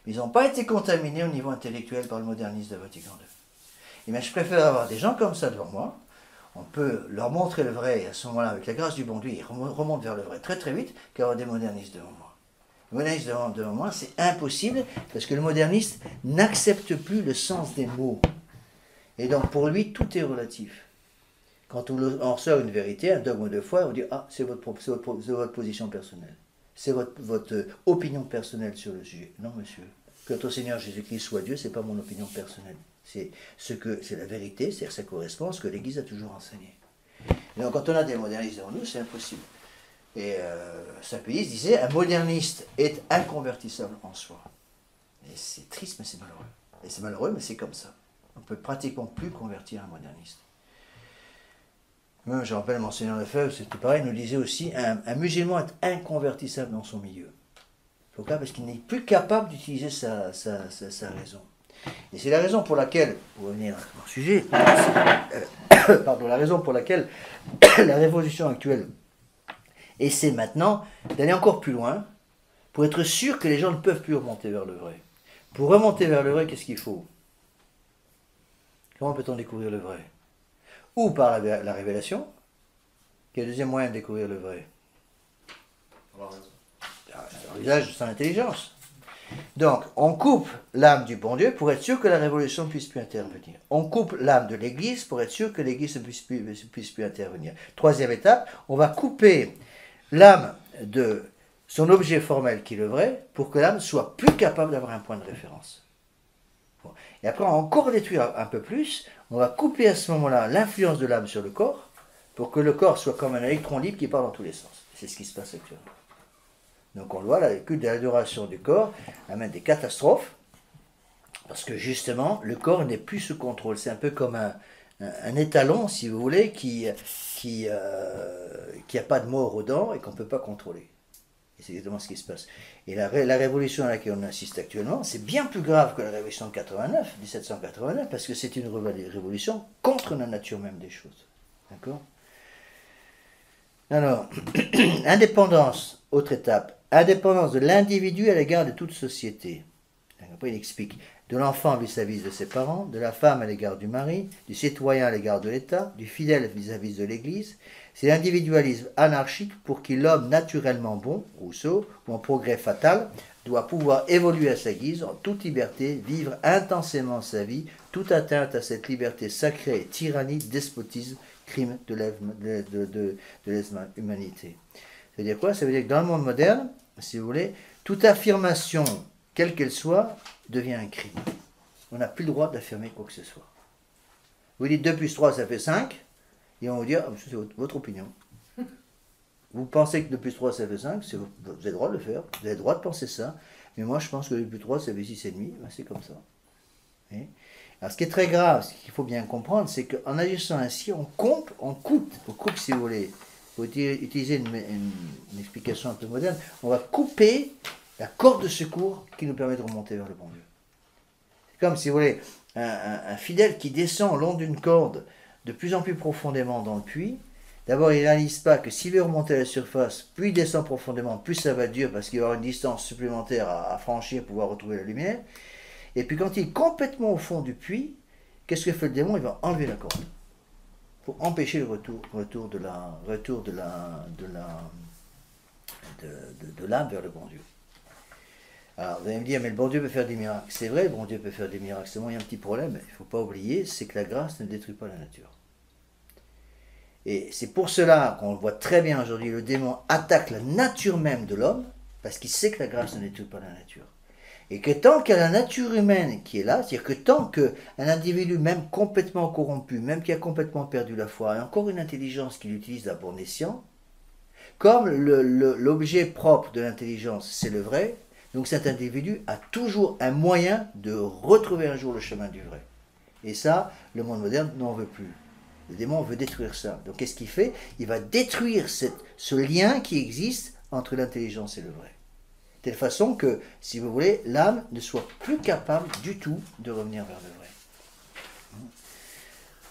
Ils n'ont pas été contaminés au niveau intellectuel par le modernisme de Vatican II. Et bien, je préfère avoir des gens comme ça devant moi. On peut leur montrer le vrai, et à ce moment-là, avec la grâce du bon Dieu, ils remontent vers le vrai très très vite, qu'avoir des modernistes devant moi. Les modernistes devant moi, c'est impossible, parce que le moderniste n'accepte plus le sens des mots. Et donc, pour lui, tout est relatif. Quand on ressort une vérité, un dogme de foi, on dit « Ah, c'est votre position personnelle. C'est votre opinion personnelle sur le sujet. » Non, monsieur. Que notre Seigneur Jésus-Christ soit Dieu, ce n'est pas mon opinion personnelle. C'est la vérité, c'est-à-dire ça correspond à ce que l'Église a toujours enseigné. Et donc, quand on a des modernistes devant nous, c'est impossible. Et Saint-Pédis disait « Un moderniste est inconvertissable en soi. » Et c'est triste, mais c'est malheureux. Et c'est malheureux, mais c'est comme ça. On ne peut pratiquement plus convertir un moderniste. Moi, je rappelle Monseigneur Lefebvre, c'était pareil, il nous disait aussi un musulman est inconvertissable dans son milieu. Pourquoi? Parce qu'il n'est plus capable d'utiliser sa raison. Et c'est la raison pour laquelle, pour revenir à mon sujet, pardon, la raison pour laquelle la révolution actuelle essaie maintenant d'aller encore plus loin pour être sûr que les gens ne peuvent plus remonter vers le vrai. Pour remonter vers le vrai, qu'est-ce qu'il faut? Comment peut-on découvrir le vrai? Ou par la révélation, qui est le deuxième moyen de découvrir le vrai. L'usage de son intelligence. Donc, on coupe l'âme du bon Dieu pour être sûr que la révolution ne puisse plus intervenir. On coupe l'âme de l'Église pour être sûr que l'Église ne puisse plus intervenir. Troisième étape, on va couper l'âme de son objet formel qui est le vrai pour que l'âme soit plus capable d'avoir un point de référence. Bon. Et après, on va encore détruire un peu plus. On va couper à ce moment-là l'influence de l'âme sur le corps pour que le corps soit comme un électron libre qui part dans tous les sens. C'est ce qui se passe actuellement. Donc on le voit, le culte de l'adoration du corps amène des catastrophes parce que justement, le corps n'est plus sous contrôle. C'est un peu comme un étalon, si vous voulez, qui a pas de mort aux dents et qu'on ne peut pas contrôler. Et c'est exactement ce qui se passe. Et la révolution à laquelle on assiste actuellement, c'est bien plus grave que la révolution de 1789, parce que c'est une révolution contre la nature même des choses. D'accord? Alors, indépendance, autre étape. Indépendance de l'individu à l'égard de toute société. Après, il explique de l'enfant vis-à-vis de ses parents, de la femme à l'égard du mari, du citoyen à l'égard de l'État, du fidèle vis-à-vis de l'Église. C'est l'individualisme anarchique pour qui l'homme naturellement bon, Rousseau, ou en progrès fatal, doit pouvoir évoluer à sa guise, en toute liberté, vivre intensément sa vie, toute atteinte à cette liberté sacrée, tyrannie, despotisme, crime de l'humanité. Ça veut dire quoi? Ça veut dire que dans le monde moderne, si vous voulez, toute affirmation, quelle qu'elle soit, devient un crime. On n'a plus le droit d'affirmer quoi que ce soit. Vous dites 2 plus 3, ça fait 5, et on va vous dire, c'est votre opinion. Vous pensez que 2 plus 3, ça fait 5, vous avez le droit de le faire, vous avez le droit de penser ça, mais moi je pense que 2 plus 3, ça fait 6,5, ben c'est comme ça. Et alors ce qui est très grave, ce qu'il faut bien comprendre, c'est qu'en agissant ainsi, on coupe, si vous voulez, pour utiliser une explication un peu moderne, on va couper la corde de secours qui nous permet de remonter vers le bon Dieu. C'est comme, si vous voulez, un fidèle qui descend au long d'une corde de plus en plus profondément dans le puits. D'abord, il ne réalise pas que s'il veut remonter à la surface, plus il descend profondément, plus ça va être dur parce qu'il va y avoir une distance supplémentaire à franchir pour pouvoir retrouver la lumière. Et puis quand il est complètement au fond du puits, qu'est-ce que fait le démon? Il va enlever la corde pour empêcher le retour de l'âme vers le bon Dieu. Alors vous allez me dire, mais le bon Dieu peut faire des miracles. C'est vrai, le bon Dieu peut faire des miracles. Seulement, il y a un petit problème, il ne faut pas oublier, c'est que la grâce ne détruit pas la nature. Et c'est pour cela qu'on le voit très bien aujourd'hui, le démon attaque la nature même de l'homme, parce qu'il sait que la grâce ne détruit pas la nature. Et que tant qu'il y a la nature humaine qui est là, c'est-à-dire que tant qu'un individu, même complètement corrompu, même qui a complètement perdu la foi, a encore une intelligence qu'il utilise à bon escient, comme l'objet propre de l'intelligence, c'est le vrai, donc cet individu a toujours un moyen de retrouver un jour le chemin du vrai. Et ça, le monde moderne n'en veut plus. Le démon veut détruire ça. Donc qu'est-ce qu'il fait? Il va détruire ce lien qui existe entre l'intelligence et le vrai. De telle façon que, si vous voulez, l'âme ne soit plus capable du tout de revenir vers le vrai.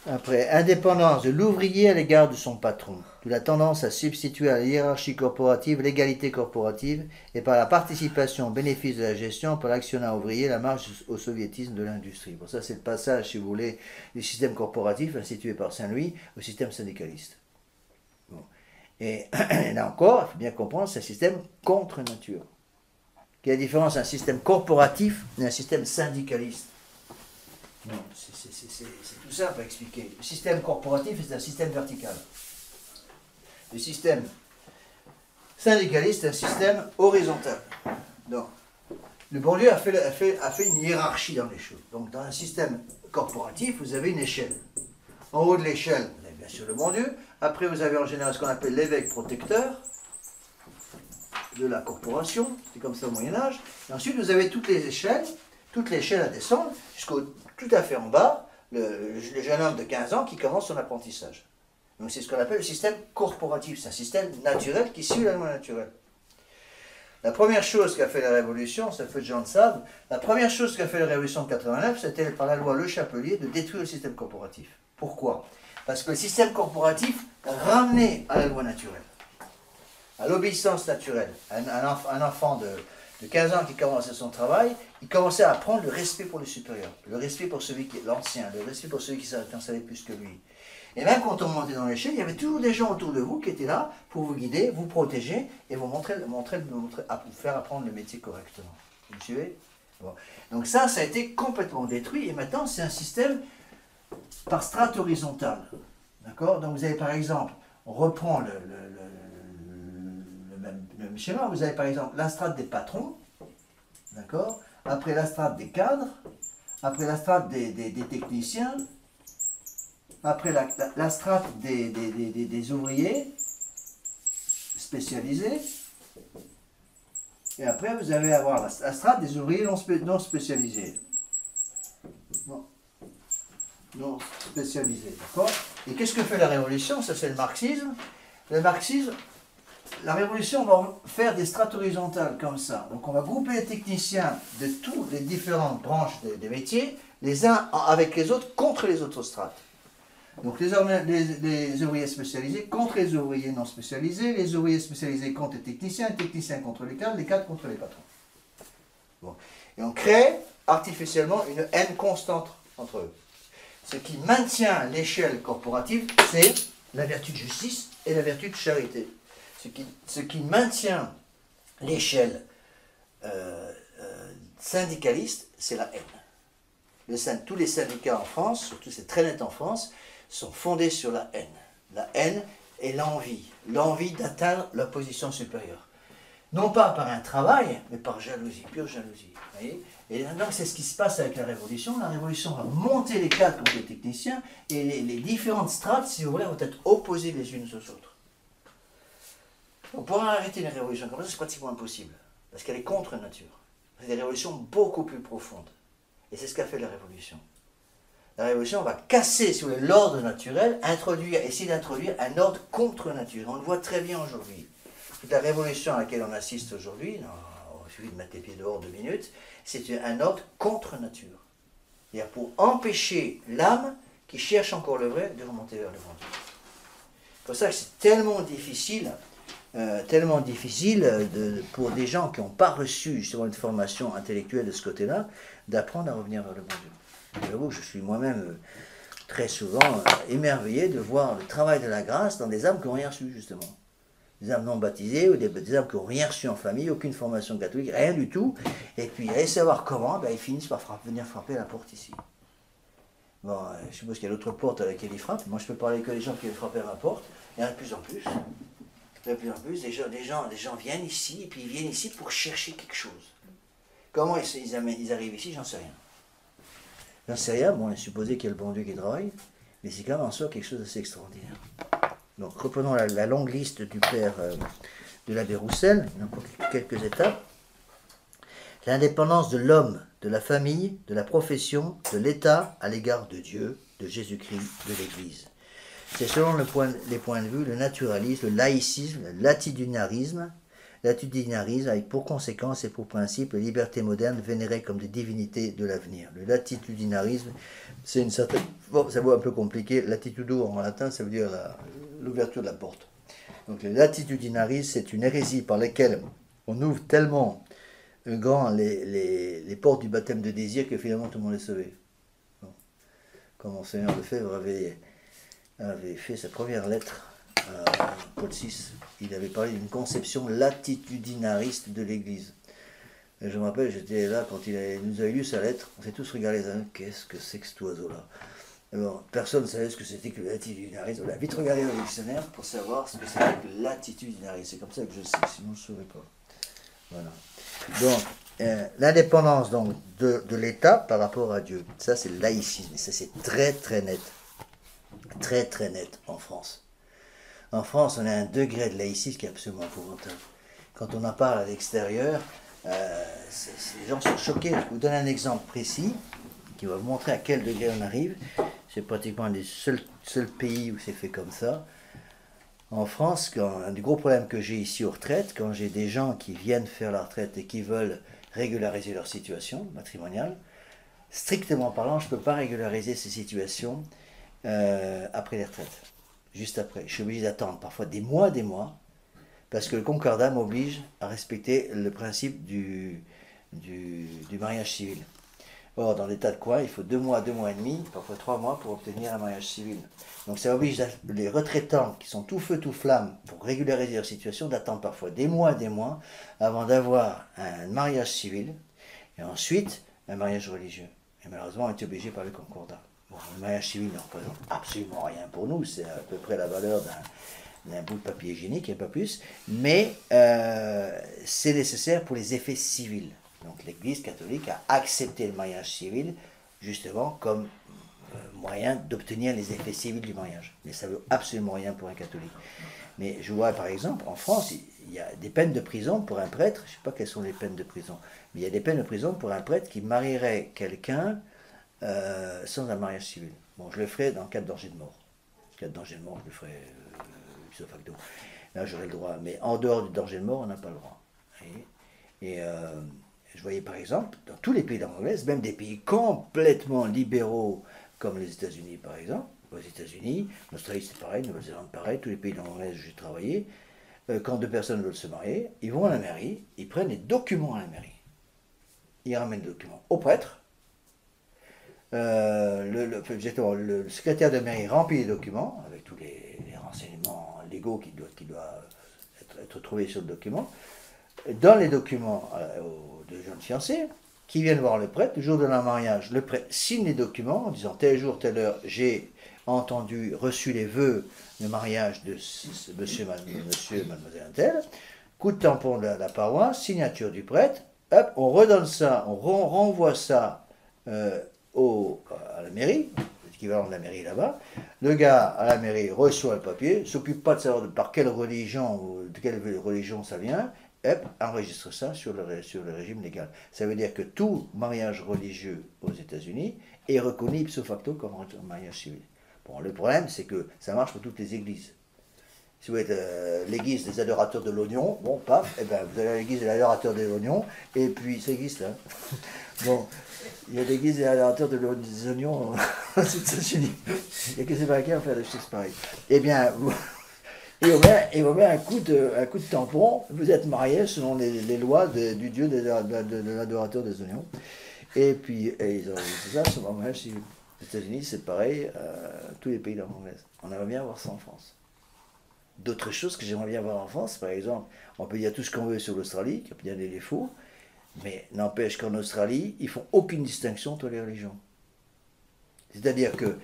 Après, indépendance de l'ouvrier à l'égard de son patron, de la tendance à substituer à la hiérarchie corporative l'égalité corporative et par la participation au bénéfice de la gestion par l'actionnaire ouvrier la marche au soviétisme de l'industrie. Bon, ça c'est le passage, si vous voulez, du système corporatif institué par Saint-Louis au système syndicaliste. Bon. Et là encore, il faut bien comprendre, c'est un système contre nature. Quelle est la différence entre un système corporatif et un système syndicaliste? Non, c'est tout simple à expliquer. Le système corporatif, c'est un système vertical. Le système syndicaliste est un système horizontal. Donc, le bon Dieu a fait une hiérarchie dans les choses. Donc, dans un système corporatif, vous avez une échelle. En haut de l'échelle, vous avez bien sûr le bon Dieu. Après, vous avez en général ce qu'on appelle l'évêque protecteur de la corporation. C'est comme ça au Moyen-Âge. Et ensuite, vous avez toutes les échelles à descendre jusqu'au tout à fait en bas, le jeune homme de 15 ans qui commence son apprentissage. Donc c'est ce qu'on appelle le système corporatif, c'est un système naturel qui suit la loi naturelle. La première chose qu'a fait la Révolution, ça fait Jean de Sable, la première chose qu'a fait la Révolution de 89, c'était par la loi Le Chapelier de détruire le système corporatif. Pourquoi? Parce que le système corporatif ramenait à la loi naturelle, à l'obéissance naturelle. Un enfant de 15 ans qui commençait son travail, il commençait à apprendre le respect pour le supérieur, le respect pour celui qui est l'ancien, le respect pour celui qui en savait plus que lui. Et même quand on montait dans l'échelle, il y avait toujours des gens autour de vous qui étaient là pour vous guider, vous protéger et vous faire apprendre le métier correctement. Vous me suivez? Bon. Donc ça a été complètement détruit et maintenant c'est un système par strate horizontale. D'accord? Donc vous avez par exemple, on reprend le même schéma, vous avez par exemple la strate des patrons, d'accord? Après la strate des cadres, après la strate des techniciens, après la strate des ouvriers spécialisés, et après vous allez avoir la strate des ouvriers non spécialisés. Non spécialisés, d'accord? Et qu'est-ce que fait la Révolution? Ça c'est le marxisme. Le marxisme, la Révolution va faire des strates horizontales comme ça. Donc on va grouper les techniciens de toutes les différentes branches des métiers, les uns avec les autres, contre les autres strates. Donc les ouvriers spécialisés contre les ouvriers non spécialisés, les ouvriers spécialisés contre les techniciens contre les cadres contre les patrons. Bon. Et on crée artificiellement une haine constante entre eux. Ce qui maintient l'échelle corporative, c'est la vertu de justice et la vertu de charité. Ce qui maintient l'échelle syndicaliste, c'est la haine. Tous les syndicats en France, surtout c'est très net en France, sont fondés sur la haine. La haine et l'envie d'atteindre la position supérieure. Non pas par un travail, mais par jalousie, pure jalousie. Voyez? Et donc c'est ce qui se passe avec la Révolution. La Révolution va monter les cadres contre les techniciens, et les différentes strates, si vous voulez, vont être opposées les unes aux autres. Donc pour arrêter une révolution comme ça, c'est pratiquement impossible, parce qu'elle est contre nature. C'est des révolutions beaucoup plus profondes. Et c'est ce qu'a fait la Révolution. La Révolution va casser, si vous voulez, l'ordre naturel, essayer d'introduire un ordre contre nature. On le voit très bien aujourd'hui. Toute la révolution à laquelle on assiste aujourd'hui, il suffit de mettre les pieds dehors 2 minutes, c'est un ordre contre nature. C'est-à-dire pour empêcher l'âme qui cherche encore le vrai de remonter vers le bon Dieu. C'est pour ça que c'est tellement difficile pour des gens qui n'ont pas reçu justement une formation intellectuelle de ce côté-là, d'apprendre à revenir vers le bon Dieu. J'avoue que je suis moi-même très souvent émerveillé de voir le travail de la grâce dans des âmes qui n'ont rien reçu, justement. Des âmes non baptisées ou des âmes qui n'ont rien reçu en famille, aucune formation catholique, rien du tout. Et puis, allez savoir comment, ils finissent par venir frapper à la porte ici. Bon, je suppose qu'il y a d'autres portes à laquelle ils frappent. Moi, je peux parler que les gens qui viennent frapper à ma porte. Il y en a de plus en plus. De plus en plus, des gens viennent ici, et puis ils viennent ici pour chercher quelque chose. Comment ils arrivent ici, j'en sais rien. J'en sais rien, bon, on est supposé qu'il y a le bon Dieu qui travaille, mais c'est quand même en soi quelque chose d'assez extraordinaire. Donc, reprenons la longue liste du père de l'abbé Roussel, il y a encore quelques étapes. L'indépendance de l'homme, de la famille, de la profession, de l'État à l'égard de Dieu, de Jésus-Christ, de l'Église. C'est selon les points de vue le naturalisme, le laïcisme, le latitudinarisme, L'attitudinarisme avec pour conséquence et pour principe la liberté moderne vénérée comme des divinités de l'avenir. Le latitudinarisme, c'est une certaine... Bon, ça vaut un peu compliqué. Latitudo en latin, ça veut dire l'ouverture de la porte. Donc le latitudinarisme, c'est une hérésie par laquelle on ouvre tellement grand les portes du baptême de désir que finalement tout le monde est sauvé. Bon. Comme Monseigneur Lefebvre avait fait sa première lettre à Paul VI, il avait parlé d'une conception latitudinariste de l'Église. Et je me rappelle, j'étais là quand nous a lu sa lettre, on s'est tous regardés les uns, qu'est-ce que c'est que cet oiseau-là? Alors, personne ne savait ce que c'était que le latitudinarisme. On a vite regardé dans le dictionnaire pour savoir ce que c'était que le latitudinarisme. C'est comme ça que je sais, sinon je ne saurais pas. Voilà. Donc, l'indépendance donc, de l'État par rapport à Dieu, ça c'est le laïcisme, et ça c'est très très net. Très très net en France. En France, on a un degré de laïcisme qui est absolument épouvantable. Quand on en parle à l'extérieur, les gens sont choqués. Je vais vous donner un exemple précis qui va vous montrer à quel degré on arrive. C'est pratiquement un des seuls pays où c'est fait comme ça. En France, un des gros problèmes que j'ai ici aux retraites, quand j'ai des gens qui viennent faire la retraite et qui veulent régulariser leur situation matrimoniale, strictement parlant, je ne peux pas régulariser ces situations après les retraites. Juste après. Je suis obligé d'attendre parfois des mois, parce que le concordat m'oblige à respecter le principe du mariage civil. Or, dans l'état de quoi, il faut 2 mois, 2 mois et demi, parfois 3 mois pour obtenir un mariage civil. Donc ça oblige les retraitants qui sont tout feu, tout flamme pour régulariser leur situation d'attendre parfois des mois avant d'avoir un mariage civil et ensuite un mariage religieux. Et malheureusement, on est obligé par le concordat. Bon, le mariage civil ne représente absolument rien pour nous, c'est à peu près la valeur d'un bout de papier hygiénique et pas plus, mais c'est nécessaire pour les effets civils. Donc l'Église catholique a accepté le mariage civil justement comme moyen d'obtenir les effets civils du mariage. Mais ça ne veut absolument rien pour un catholique. Mais je vois par exemple, en France, il y a des peines de prison pour un prêtre, je ne sais pas quelles sont les peines de prison, mais il y a des peines de prison pour un prêtre qui marierait quelqu'un sans un mariage civil. Bon, je le ferai dans le cas de danger de mort. En cas de danger de mort, je le ferai ipso facto. Là, j'aurai le droit. Mais en dehors du danger de mort, on n'a pas le droit. Et je voyais par exemple, dans tous les pays d'Angleterre, même des pays complètement libéraux, comme les États-Unis par exemple, aux États-Unis, l'Australie c'est pareil, Nouvelle-Zélande pareil, tous les pays d'Angleterre où j'ai travaillé, quand 2 personnes veulent se marier, ils vont à la mairie, ils prennent les documents à la mairie. Ils ramènent les documents au prêtre. Le secrétaire de mairie remplit les documents avec tous les renseignements légaux qui doivent être trouvés sur le document. Donne les documents aux 2 jeunes fiancés qui viennent voir le prêtre. Le jour de leur mariage, le prêtre signe les documents en disant tel jour, telle heure, j'ai reçu les vœux de mariage de monsieur, mademoiselle tel, coup de tampon de la paroisse, signature du prêtre, hop, on redonne ça, on renvoie ça à la mairie, l'équivalent de la mairie là-bas. Le gars à la mairie reçoit le papier, ne s'occupe pas de savoir par quelle religion ou de quelle religion ça vient, hop, enregistre ça sur le régime légal. Ça veut dire que tout mariage religieux aux États-Unis est reconnu ipso facto comme un mariage civil. Bon, le problème, c'est que ça marche pour toutes les églises. Si vous êtes l'église des adorateurs de l'oignon, bon, paf, eh ben, vous allez à l'église des adorateurs de l'oignon, et puis ça existe là. Bon, il y a l'église des adorateurs des oignons aux États-Unis. Il n'y a que ces Américains à faire des choses pareilles. Eh bien, il vous met un coup de tampon, vous êtes marié selon les lois du dieu de l'adorateur des oignons. Et puis, ils ont ça sur le mariage civil. Les États-Unis, c'est pareil, tous les pays d'Angleterre. On aimerait bien avoir ça en France. D'autres choses que j'aimerais bien voir en France, par exemple, on peut dire tout ce qu'on veut sur l'Australie, qu'il y a bien des défauts, mais n'empêche qu'en Australie, ils font aucune distinction entre les religions. C'est-à-dire que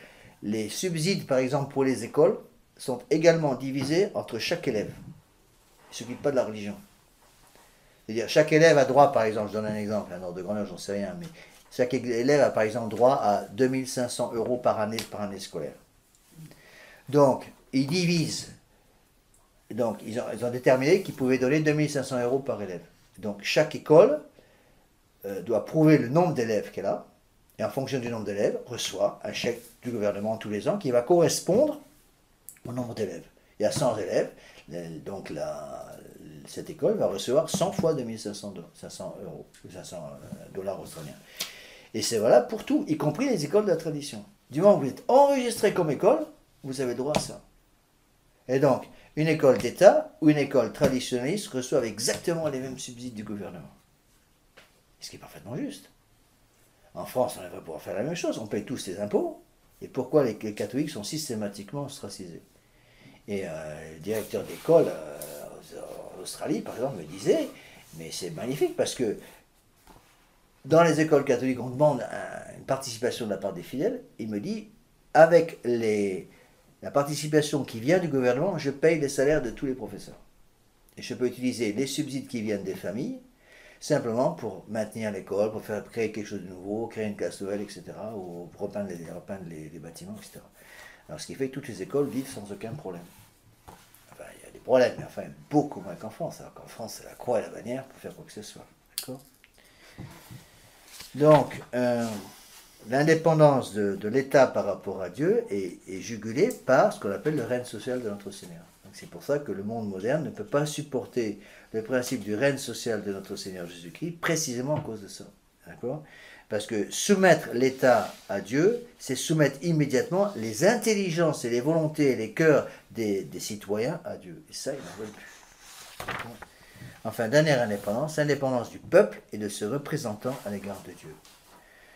les subsides, par exemple, pour les écoles, sont également divisés entre chaque élève. Ils ne s'occupent pas de la religion. C'est-à-dire, chaque élève a droit, par exemple, je donne un exemple, un ordre de grandeur, j'en sais rien, mais chaque élève a, par exemple, droit à 2500 € par année scolaire. Donc, ils divisent. Donc, ils ont déterminé qu'ils pouvaient donner 2500 € par élève. Donc, chaque école doit prouver le nombre d'élèves qu'elle a, et en fonction du nombre d'élèves, reçoit un chèque du gouvernement tous les ans qui va correspondre au nombre d'élèves. Il y a 100 élèves, donc cette école va recevoir 100 fois 2500 euros, 500 dollars australiens. Et c'est valable pour tout, y compris les écoles de la tradition. Du moment que vous êtes enregistré comme école, vous avez droit à ça. Et donc, une école d'État ou une école traditionnaliste reçoivent exactement les mêmes subsides du gouvernement. Ce qui est parfaitement juste. En France, on devrait pouvoir faire la même chose. On paye tous les impôts. Et pourquoi les catholiques sont systématiquement ostracisés? Et le directeur d'école en Australie, par exemple, me disait, mais c'est magnifique parce que dans les écoles catholiques, on demande une participation de la part des fidèles. Il me dit, avec la participation qui vient du gouvernement, je paye les salaires de tous les professeurs. Et je peux utiliser les subsides qui viennent des familles, simplement pour maintenir l'école, pour faire créer quelque chose de nouveau, créer une classe nouvelle, etc., ou repeindre les bâtiments, etc. Alors, ce qui fait que toutes les écoles vivent sans aucun problème. Enfin, il y a des problèmes, mais enfin, beaucoup moins qu'en France. Alors qu'en France, c'est la croix et la bannière pour faire quoi que ce soit. D'accord ? Donc, l'indépendance de l'État par rapport à Dieu est jugulée par ce qu'on appelle le règne social de notre Seigneur. C'est pour ça que le monde moderne ne peut pas supporter le principe du règne social de notre Seigneur Jésus-Christ, précisément à cause de ça. D'accord ? Parce que soumettre l'État à Dieu, c'est soumettre immédiatement les intelligences et les volontés et les cœurs des citoyens à Dieu. Et ça, ils n'en veulent plus. D'accord ? Enfin, dernière indépendance, l'indépendance du peuple et de ses représentants à l'égard de Dieu.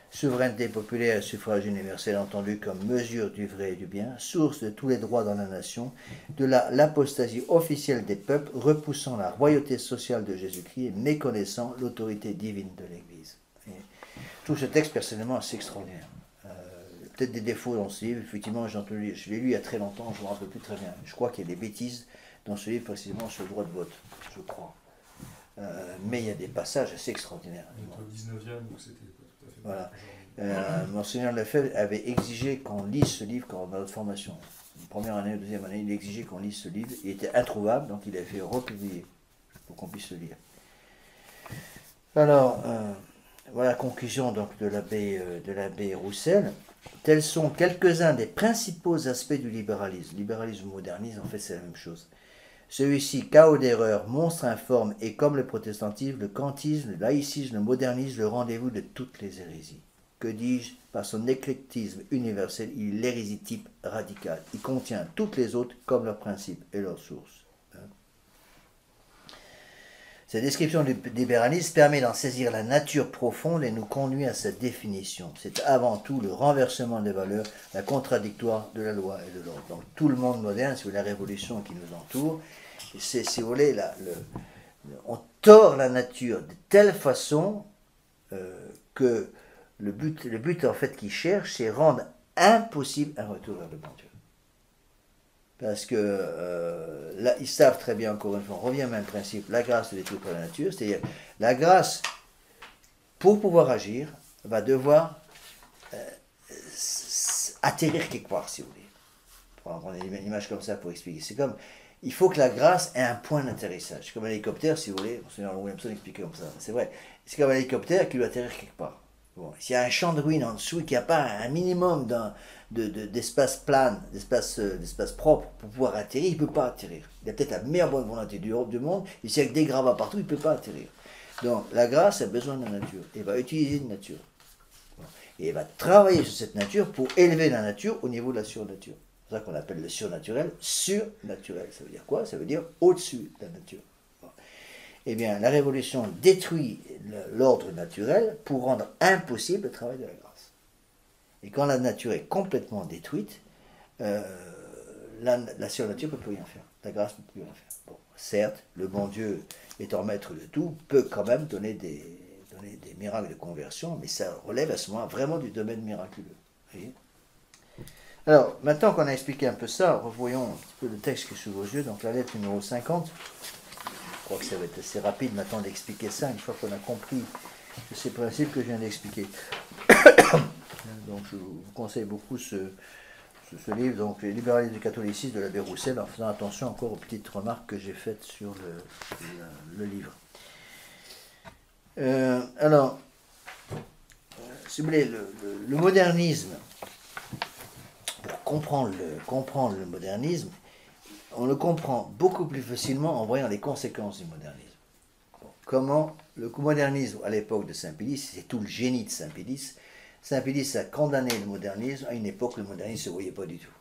Souveraineté populaire et suffrage universel entendu comme mesure du vrai et du bien, source de tous les droits dans la nation, de l'apostasie officielle des peuples, repoussant la royauté sociale de Jésus-Christ et méconnaissant l'autorité divine de l'Église. Et tout ce texte, personnellement, c'est extraordinaire. Peut-être des défauts dans ce livre, effectivement, je l'ai lu il y a très longtemps, je ne me rappelle plus très bien. Je crois qu'il y a des bêtises dans ce livre, précisément sur le droit de vote, je crois. Mais il y a des passages assez extraordinaires. Il est au 19e, donc c'était pas tout à fait. Voilà. Monseigneur Lefebvre avait exigé qu'on lise ce livre dans notre formation. La première année, la deuxième année, il exigeait qu'on lise ce livre. Il était introuvable, donc il a fait republier pour qu'on puisse le lire. Alors, voilà la conclusion donc, de l'abbé Roussel. Tels sont quelques-uns des principaux aspects du libéralisme. Libéralisme ou modernisme, en fait, c'est la même chose. Celui-ci, chaos d'erreur, monstre informe, et comme le protestantisme, le kantisme, le laïcisme, le modernisme, le rendez-vous de toutes les hérésies. Que dis-je? Par son éclectisme universel, il est l'hérésie type radicale. Il contient toutes les autres comme leurs principes et leurs sources. Cette description du libéralisme permet d'en saisir la nature profonde et nous conduit à sa définition. C'est avant tout le renversement des valeurs, la contradictoire de la loi et de l'ordre. Donc tout le monde moderne, c'est la révolution qui nous entoure, c'est, si vous voulez, on tord la nature de telle façon que le but en fait qu'ils cherchent, c'est rendre impossible un retour vers le bon Dieu. Parce que là, ils savent très bien, encore une fois, on revient au même principe, la grâce est détruite par la nature, c'est-à-dire la grâce, pour pouvoir agir, va devoir atterrir quelque part, si vous voulez. Pour prendre une image comme ça pour expliquer. C'est comme, il faut que la grâce ait un point d'atterrissage. C'est comme un hélicoptère, si vous voulez, Monseigneur Williamson expliquait comme ça, c'est vrai. C'est comme un hélicoptère qui doit atterrir quelque part. Bon, s'il y a un champ de ruines en dessous et qu'il n'y a pas un minimum d'espace plane, d'espace propre pour pouvoir atterrir, il ne peut pas atterrir. Il a peut-être la meilleure bonne volonté du monde, et s'il y a des gravats partout, il ne peut pas atterrir. Donc la grâce a besoin de la nature, et va utiliser une nature. Bon. Et elle va travailler sur cette nature pour élever la nature au niveau de la surnature. C'est ça qu'on appelle le surnaturel, surnaturel. Ça veut dire quoi? Ça veut dire au-dessus de la nature. Eh bien, la révolution détruit l'ordre naturel pour rendre impossible le travail de la grâce. Et quand la nature est complètement détruite, la surnature ne peut plus rien faire. La grâce ne peut plus rien faire. Bon, certes, le bon Dieu, étant maître de tout, peut quand même donner des miracles de conversion, mais ça relève à ce moment vraiment du domaine miraculeux. Voyez. Alors, maintenant qu'on a expliqué un peu ça, revoyons un petit peu le texte qui est sous vos yeux, donc la lettre numéro 50. Je crois que ça va être assez rapide maintenant d'expliquer ça, une fois qu'on a compris ces principes que je viens d'expliquer. Donc je vous conseille beaucoup ce livre, donc Les libéralismes du catholicisme de l'abbé Roussel, en faisant attention encore aux petites remarques que j'ai faites sur le livre. Alors, si vous voulez, le modernisme, pour comprendre le modernisme, on le comprend beaucoup plus facilement en voyant les conséquences du modernisme. Comment le modernisme à l'époque de Saint-Pédis, c'est tout le génie de Saint-Pédis. Saint-Pédis a condamné le modernisme à une époque où le modernisme ne se voyait pas du tout.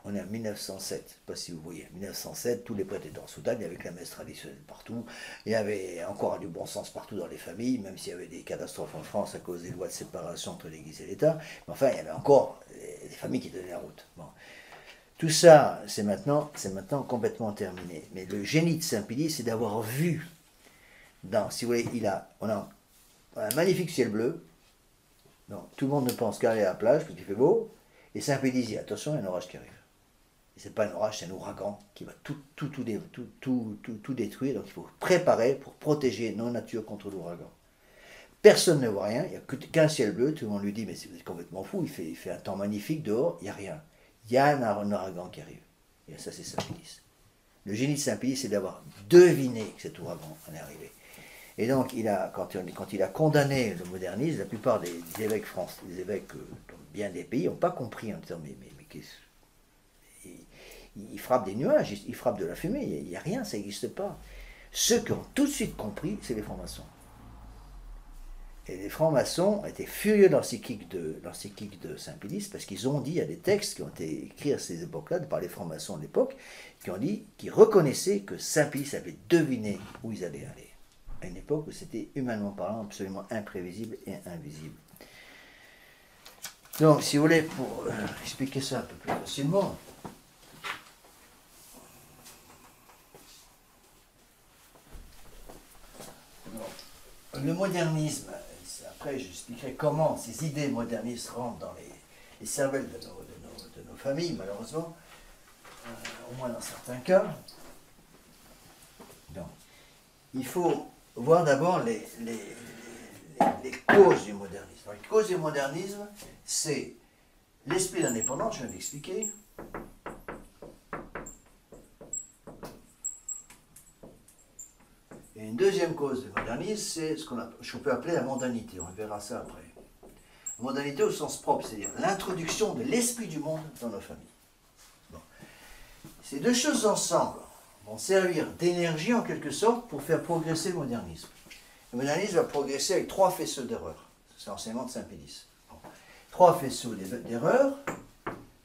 On est en 1907, je ne sais pas si vous voyez, 1907, tous les prêtres étaient en soutane, il y avait la messe traditionnelle partout, il y avait encore du bon sens partout dans les familles, même s'il y avait des catastrophes en France à cause des lois de séparation entre l'Église et l'État, mais enfin il y avait encore des familles qui tenaient la route. Bon. Tout ça, c'est maintenant complètement terminé. Mais le génie de Saint-Pédis, c'est d'avoir vu, si vous voulez, on a un magnifique ciel bleu, donc, tout le monde ne pense qu'à aller à la plage parce qu'il fait beau, et Saint-Pédis dit attention, il y a un orage qui arrive. Et ce n'est pas un orage, c'est un ouragan qui va tout détruire. Donc il faut préparer pour protéger nos natures contre l'ouragan. Personne ne voit rien, il n'y a qu'un ciel bleu. Tout le monde lui dit mais vous êtes complètement fou, il fait un temps magnifique dehors, il n'y a rien. Il y a un ouragan qui arrive. Et ça c'est Saint-Pédis. Le génie de Saint-Pédis, c'est d'avoir deviné que cet ouragan en est arrivé. Et donc quand il a condamné le modernisme, la plupart des évêques français, des évêques dans bien des pays n'ont pas compris en disant mais qu'est-ce. Il frappe des nuages, il frappe de la fumée, il n'y a rien, ça n'existe pas. Ceux qui ont tout de suite compris, c'est les francs-maçons. Et les francs-maçons étaient furieux dans l'encyclique de Saint-Pédis parce qu'ils ont dit, il y a des textes qui ont été écrits à ces époques-là, par les francs-maçons de l'époque, qui reconnaissaient que Saint-Pédis avait deviné où ils allaient aller. À une époque où c'était, humainement parlant, absolument imprévisible et invisible. Donc, si vous voulez, pour expliquer ça un peu plus facilement, le modernisme, après j'expliquerai comment ces idées modernistes rentrent dans les cervelles de nos familles, malheureusement, au moins dans certains cas. Donc, il faut voir d'abord les causes du modernisme. Donc, les causes du modernisme, c'est l'esprit d'indépendance, je viens d'expliquer. Et une deuxième cause du modernisme, c'est ce qu'on peut appeler la mondanité. On verra ça après. La mondanité au sens propre, c'est-à-dire l'introduction de l'esprit du monde dans nos familles. Bon. Ces deux choses ensemble vont servir d'énergie en quelque sorte pour faire progresser le modernisme. Le modernisme va progresser avec trois faisceaux d'erreurs. C'est l'enseignement de Saint-Pédis. Bon. Trois faisceaux d'erreurs.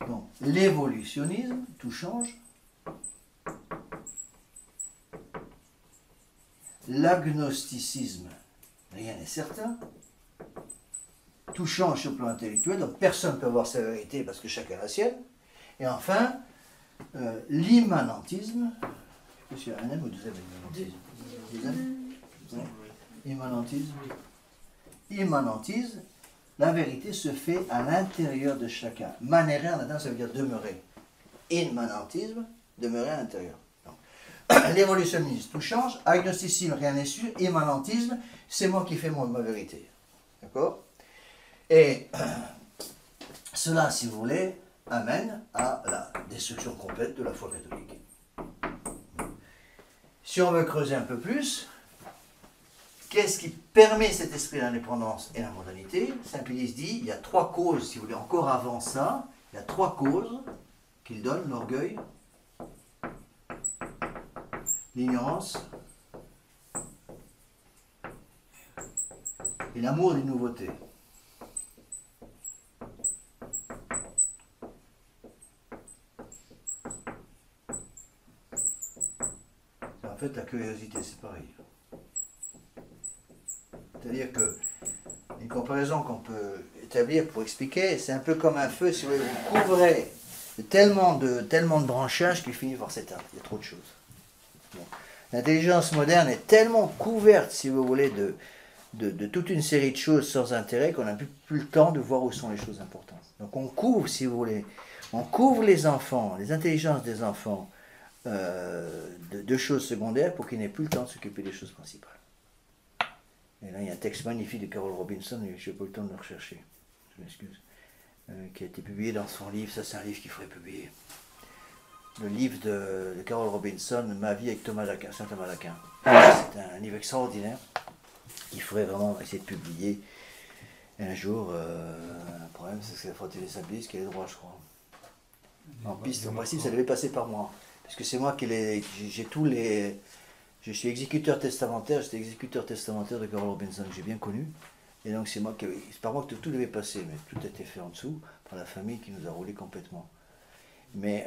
Donc, l'évolutionnisme, tout change. L'agnosticisme, rien n'est certain. Tout change sur le plan intellectuel, donc personne ne peut avoir sa vérité parce que chacun a la sienne. Et enfin, l'immanentisme. Est-ce qu'il y a un M ou deux M? Immanentisme. Immanentisme, la vérité se fait à l'intérieur de chacun. Manere en latin, ça veut dire demeurer. Immanentisme, demeurer à l'intérieur. L'évolutionnisme, tout change. Agnosticisme, rien n'est sûr. Immanentisme, c'est moi qui fais ma vérité. D'accord? Et cela, si vous voulez, amène à la destruction complète de la foi catholique. Si on veut creuser un peu plus, qu'est-ce qui permet cet esprit d'indépendance et la mondanité? Saint-Pédis dit, il y a trois causes, si vous voulez, encore avant ça, il y a trois causes qu'il donne: l'orgueil, l'ignorance et l'amour des nouveautés. En fait, la curiosité, c'est pareil. C'est-à-dire que une comparaison qu'on peut établir pour expliquer, c'est un peu comme un feu, si vous voulez, vous couvrez tellement de branchages qu'il finit par s'éteindre. Il y a trop de choses. Bon. L'intelligence moderne est tellement couverte, si vous voulez, de toute une série de choses sans intérêt qu'on n'a plus le temps de voir où sont les choses importantes. Donc on couvre, si vous voulez, on couvre les enfants, les intelligences des enfants de choses secondaires pour qu'ils n'aient plus le temps de s'occuper des choses principales. Et là, il y a un texte magnifique de Carol Robinson, je n'ai pas eu le temps de le rechercher, je m'excuse, qui a été publié dans son livre. Ça, c'est un livre qu'il faudrait publier. Le livre de Carol Robinson, Ma vie avec Saint Thomas d'Aquin. C'est un livre extraordinaire qu'il faudrait vraiment essayer de publier un jour. Un problème, c'est que c'est la faute des Saint-Pédis qui a les droits, je crois. En piste, en principe, ça devait passer par moi. puisque c'est moi qui j'ai tous les... Je suis exécuteur testamentaire, j'étais exécuteur testamentaire de Carl Robinson, que j'ai bien connu. Et donc c'est par moi que tout devait passer, mais tout a été fait en dessous par la famille qui nous a roulé complètement. Mais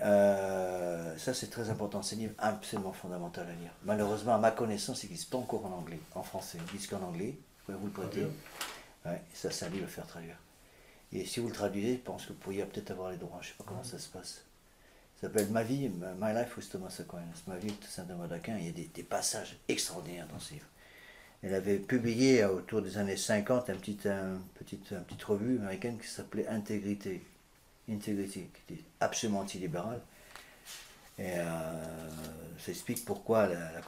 ça c'est très important, c'est un livre absolument fondamental à lire. Malheureusement, à ma connaissance, il n'existe pas encore en anglais, en français. Il n'existe qu'en anglais, vous pouvez vous le prêter. Ouais, ça c'est un livre à faire traduire. Et si vous le traduisez, je pense que vous pourriez peut-être avoir les droits, je ne sais pas comment ça se passe. Ça s'appelle Ma vie, My Life with Thomas Aquinas. Ma vie de Saint Thomas d'Aquin. Il y a des passages extraordinaires dans ce livre. Elle avait publié autour des années 50 une petite revue américaine qui s'appelait Integrity, qui était absolument antilibérale. Et ça explique pourquoi elle avait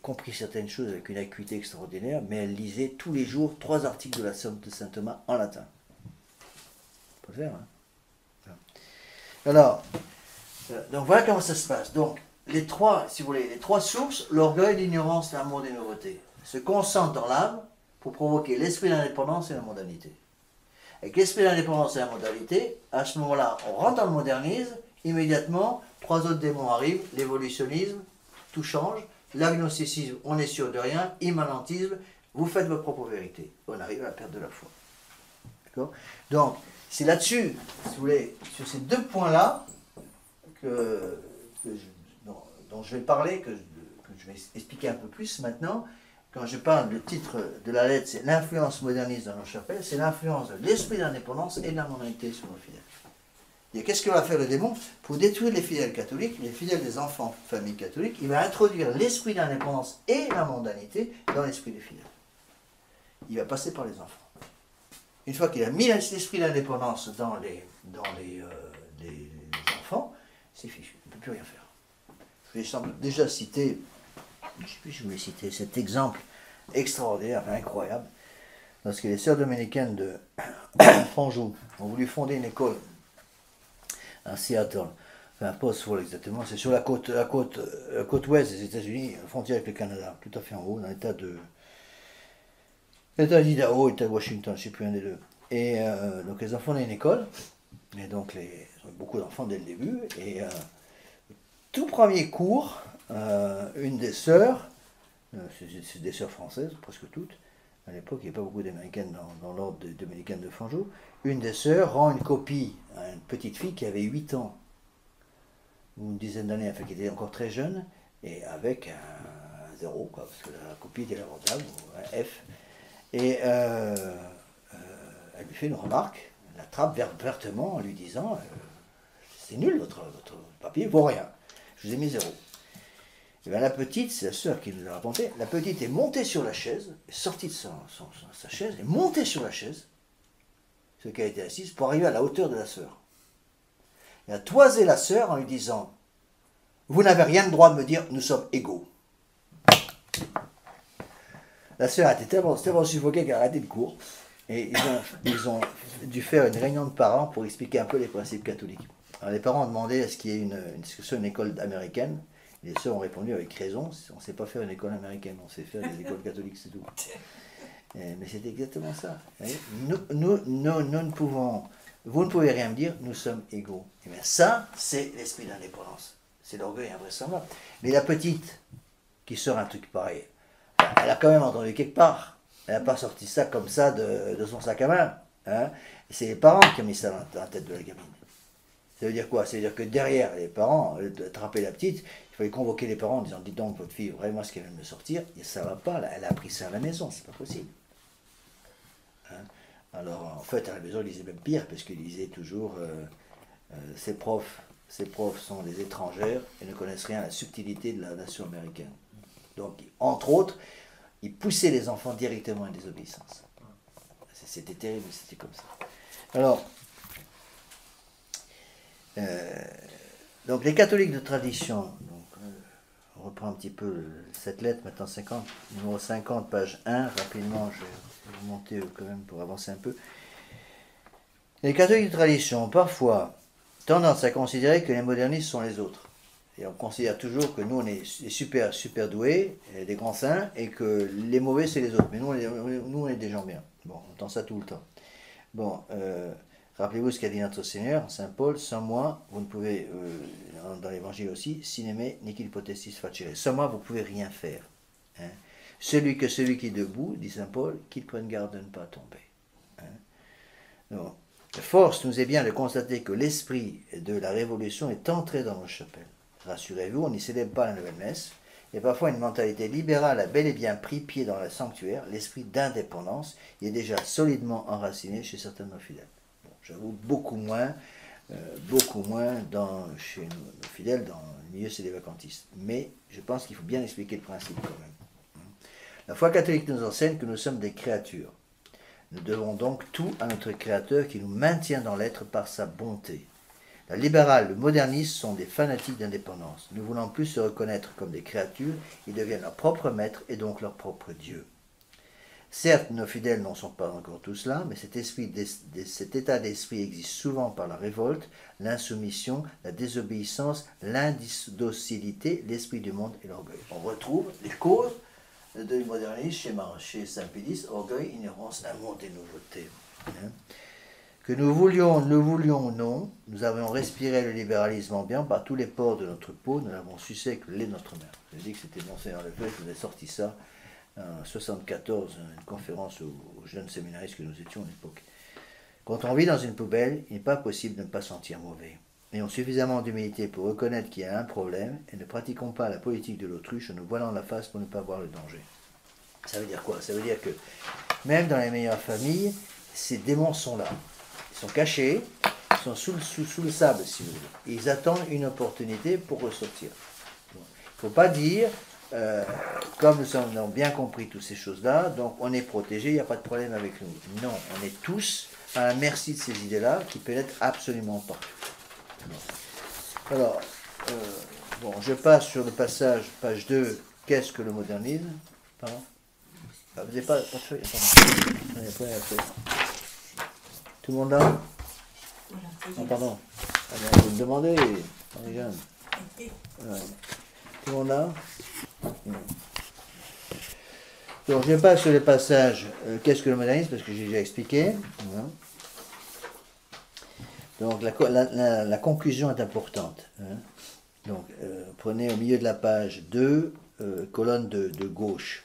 compris certaines choses avec une acuité extraordinaire, mais elle lisait tous les jours 3 articles de la Somme de Saint Thomas en latin. On peut le faire, hein. Alors, donc voilà comment ça se passe. Donc, les 3, si vous voulez, les 3 sources, l'orgueil, l'ignorance, l'amour des nouveautés, se concentrent dans l'âme pour provoquer l'esprit d'indépendance et la mondanité. Avec l'esprit d'indépendance et la mondanité, à ce moment-là, on rentre dans le modernisme, immédiatement, 3 autres démons arrivent, l'évolutionnisme, tout change, l'agnosticisme, on est sûr de rien, immanentisme, vous faites votre propre vérité. On arrive à la perte de la foi. D'accord ? Donc, c'est là-dessus, si vous voulez, sur ces 2 points-là, dont je vais parler, que je vais expliquer un peu plus maintenant. Quand je parle du titre de la lettre, c'est l'influence moderniste dans nos chapelles, c'est l'influence de l'esprit d'indépendance et de la mondanité sur nos fidèles. Et qu'est-ce que va faire le démon? Pour détruire les fidèles catholiques, les fidèles des enfants de famille catholique, il va introduire l'esprit d'indépendance et la mondanité dans l'esprit des fidèles. Il va passer par les enfants. Une fois qu'il a mis l'esprit d'indépendance dans les enfants, c'est fichu, on ne peut plus rien faire. Je vais déjà citer, je ne sais plus si je voulais citer cet exemple extraordinaire, incroyable, lorsque les sœurs dominicaines de Franjou ont voulu fonder une école à Seattle, enfin pas Seattle exactement, c'est sur la côte ouest des États-Unis, frontière avec le Canada, tout à fait en haut, dans l'état d'Idaho, l'état de Washington, je ne sais plus un des deux. Et donc elles ont fondé une école, et donc beaucoup d'enfants dès le début, et tout premier cours, une des sœurs, c'est des sœurs françaises, presque toutes, à l'époque il n'y avait pas beaucoup d'américaines dans l'ordre des dominicaines de Fanjou, une des sœurs rend une copie à une petite fille qui avait 8 ans, ou une dizaine d'années, enfin qui était encore très jeune, et avec un 0, quoi, parce que la copie était lamentable, ou un F, et elle lui fait une remarque, elle l'attrape vertement en lui disant c'est nul, votre papier vaut rien, je vous ai mis 0. Et bien la petite, c'est la sœur qui nous a raconté, la petite est montée sur la chaise, est sortie de sa chaise, est montée sur la chaise, sur laquelle elle était assise, pour arriver à la hauteur de la sœur. Elle a toisé la sœur en lui disant vous n'avez rien de droit de me dire, nous sommes égaux. La sœur a été tellement suffoquée qu'elle a arrêté le cours. Et ils ont dû faire une réunion de parents pour expliquer un peu les principes catholiques. Alors les parents ont demandé est-ce qu'il y ait une école américaine. Et les sœurs ont répondu avec raison, on ne sait pas faire une école américaine, on sait faire des écoles catholiques, c'est tout. Mais c'est exactement ça. Nous ne pouvons, vous ne pouvez rien me dire, nous sommes égaux. Et bien ça, c'est l'esprit d'indépendance. C'est l'orgueil invraisemblable. Mais la petite qui sort un truc pareil, elle a quand même entendu quelque part. Elle n'a pas sorti ça comme ça de son sac à main. Hein. C'est les parents qui ont mis ça dans la tête de la gamine. Ça veut dire quoi? Ça veut dire que derrière les parents, attraper la petite, il fallait convoquer les parents en disant dites donc votre fille, vraiment ce qu'elle vient de me sortir, et ça ne va pas, elle a appris ça à la maison, c'est pas possible. Hein. Alors en fait à la maison ils lisaient même pire, parce qu'ils lisaient toujours ces profs sont des étrangères et ne connaissent rien à la subtilité de la nation américaine. Donc entre autres, ils poussaient les enfants directement à la désobéissance. C'était terrible, c'était comme ça. Alors, donc les catholiques de tradition, donc, on reprend un petit peu cette lettre, maintenant 50, numéro 50, page 1, rapidement, je vais remonter quand même pour avancer un peu. Les catholiques de tradition ont parfois tendance à considérer que les modernistes sont les autres. Et on considère toujours que nous, on est super doués, des grands saints, et que les mauvais, c'est les autres. Mais nous, on est des gens bien. Bon, on entend ça tout le temps. Bon, Rappelez-vous ce qu'a dit notre Seigneur, Saint Paul, sans moi, vous ne pouvez, dans l'Évangile aussi, sineme nihil potestis facere. Sans moi, vous ne pouvez rien faire. Hein. Celui qui est debout, dit Saint Paul, qu'il prenne garde de ne pas tomber. Hein. Donc, la force nous est bien de constater que l'esprit de la révolution est entré dans nos chapelles. Rassurez-vous, on n'y célèbre pas la nouvelle messe. Et parfois une mentalité libérale a bel et bien pris pied dans le sanctuaire. L'esprit d'indépendance est déjà solidement enraciné chez certains de nos fidèles. Bon, j'avoue, beaucoup moins chez nos fidèles dans le milieu célébacantistes. Mais je pense qu'il faut bien expliquer le principe quand même. La foi catholique nous enseigne que nous sommes des créatures. Nous devons donc tout à notre Créateur qui nous maintient dans l'être par sa bonté. La libérale, le moderniste sont des fanatiques d'indépendance. Ne voulant plus se reconnaître comme des créatures, ils deviennent leurs propres maîtres et donc leur propre Dieu. Certes, nos fidèles n'en sont pas encore tous là, mais cet état d'esprit existe souvent par la révolte, l'insoumission, la désobéissance, l'indocilité, l'esprit du monde et l'orgueil. On retrouve les causes du modernisme chez Saint-Pédis, orgueil, ignorance, amour des nouveautés. Hein. Que nous le voulions ou non, nous avons respiré le libéralisme ambiant par tous les pores de notre peau, nous l'avons sucé avec le lait de notre mère. Je dis que c'était Monseigneur Lefebvre qui nous a sorti ça en 1974, une conférence aux jeunes séminaristes que nous étions à l'époque. Quand on vit dans une poubelle, il n'est pas possible de ne pas sentir mauvais. Ayons suffisamment d'humilité pour reconnaître qu'il y a un problème et ne pratiquons pas la politique de l'autruche en nous voilant la face pour ne pas voir le danger. Ça veut dire quoi? Ça veut dire que même dans les meilleures familles, ces démons sont là. Ils sont cachés, ils sont sous le sable, si vous voulez. Ils attendent une opportunité pour ressortir. Il ne faut pas dire, comme nous avons bien compris toutes ces choses-là, donc on est protégé, il n'y a pas de problème avec nous. Non, on est tous à la merci de ces idées-là qui pénètrent absolument partout. Alors, bon, je passe sur le passage, page 2, qu'est-ce que le modernisme? Pardon? Vous n'avez pas de feuille? Pardon. Tout le monde là? Oh, pardon. Vous me demandez, on est jeune. Ouais. Tout le monde là? Donc je passe sur le passage qu'est-ce que le modernisme, parce que j'ai déjà expliqué. Donc la conclusion est importante. Donc prenez au milieu de la page 2, colonne de gauche.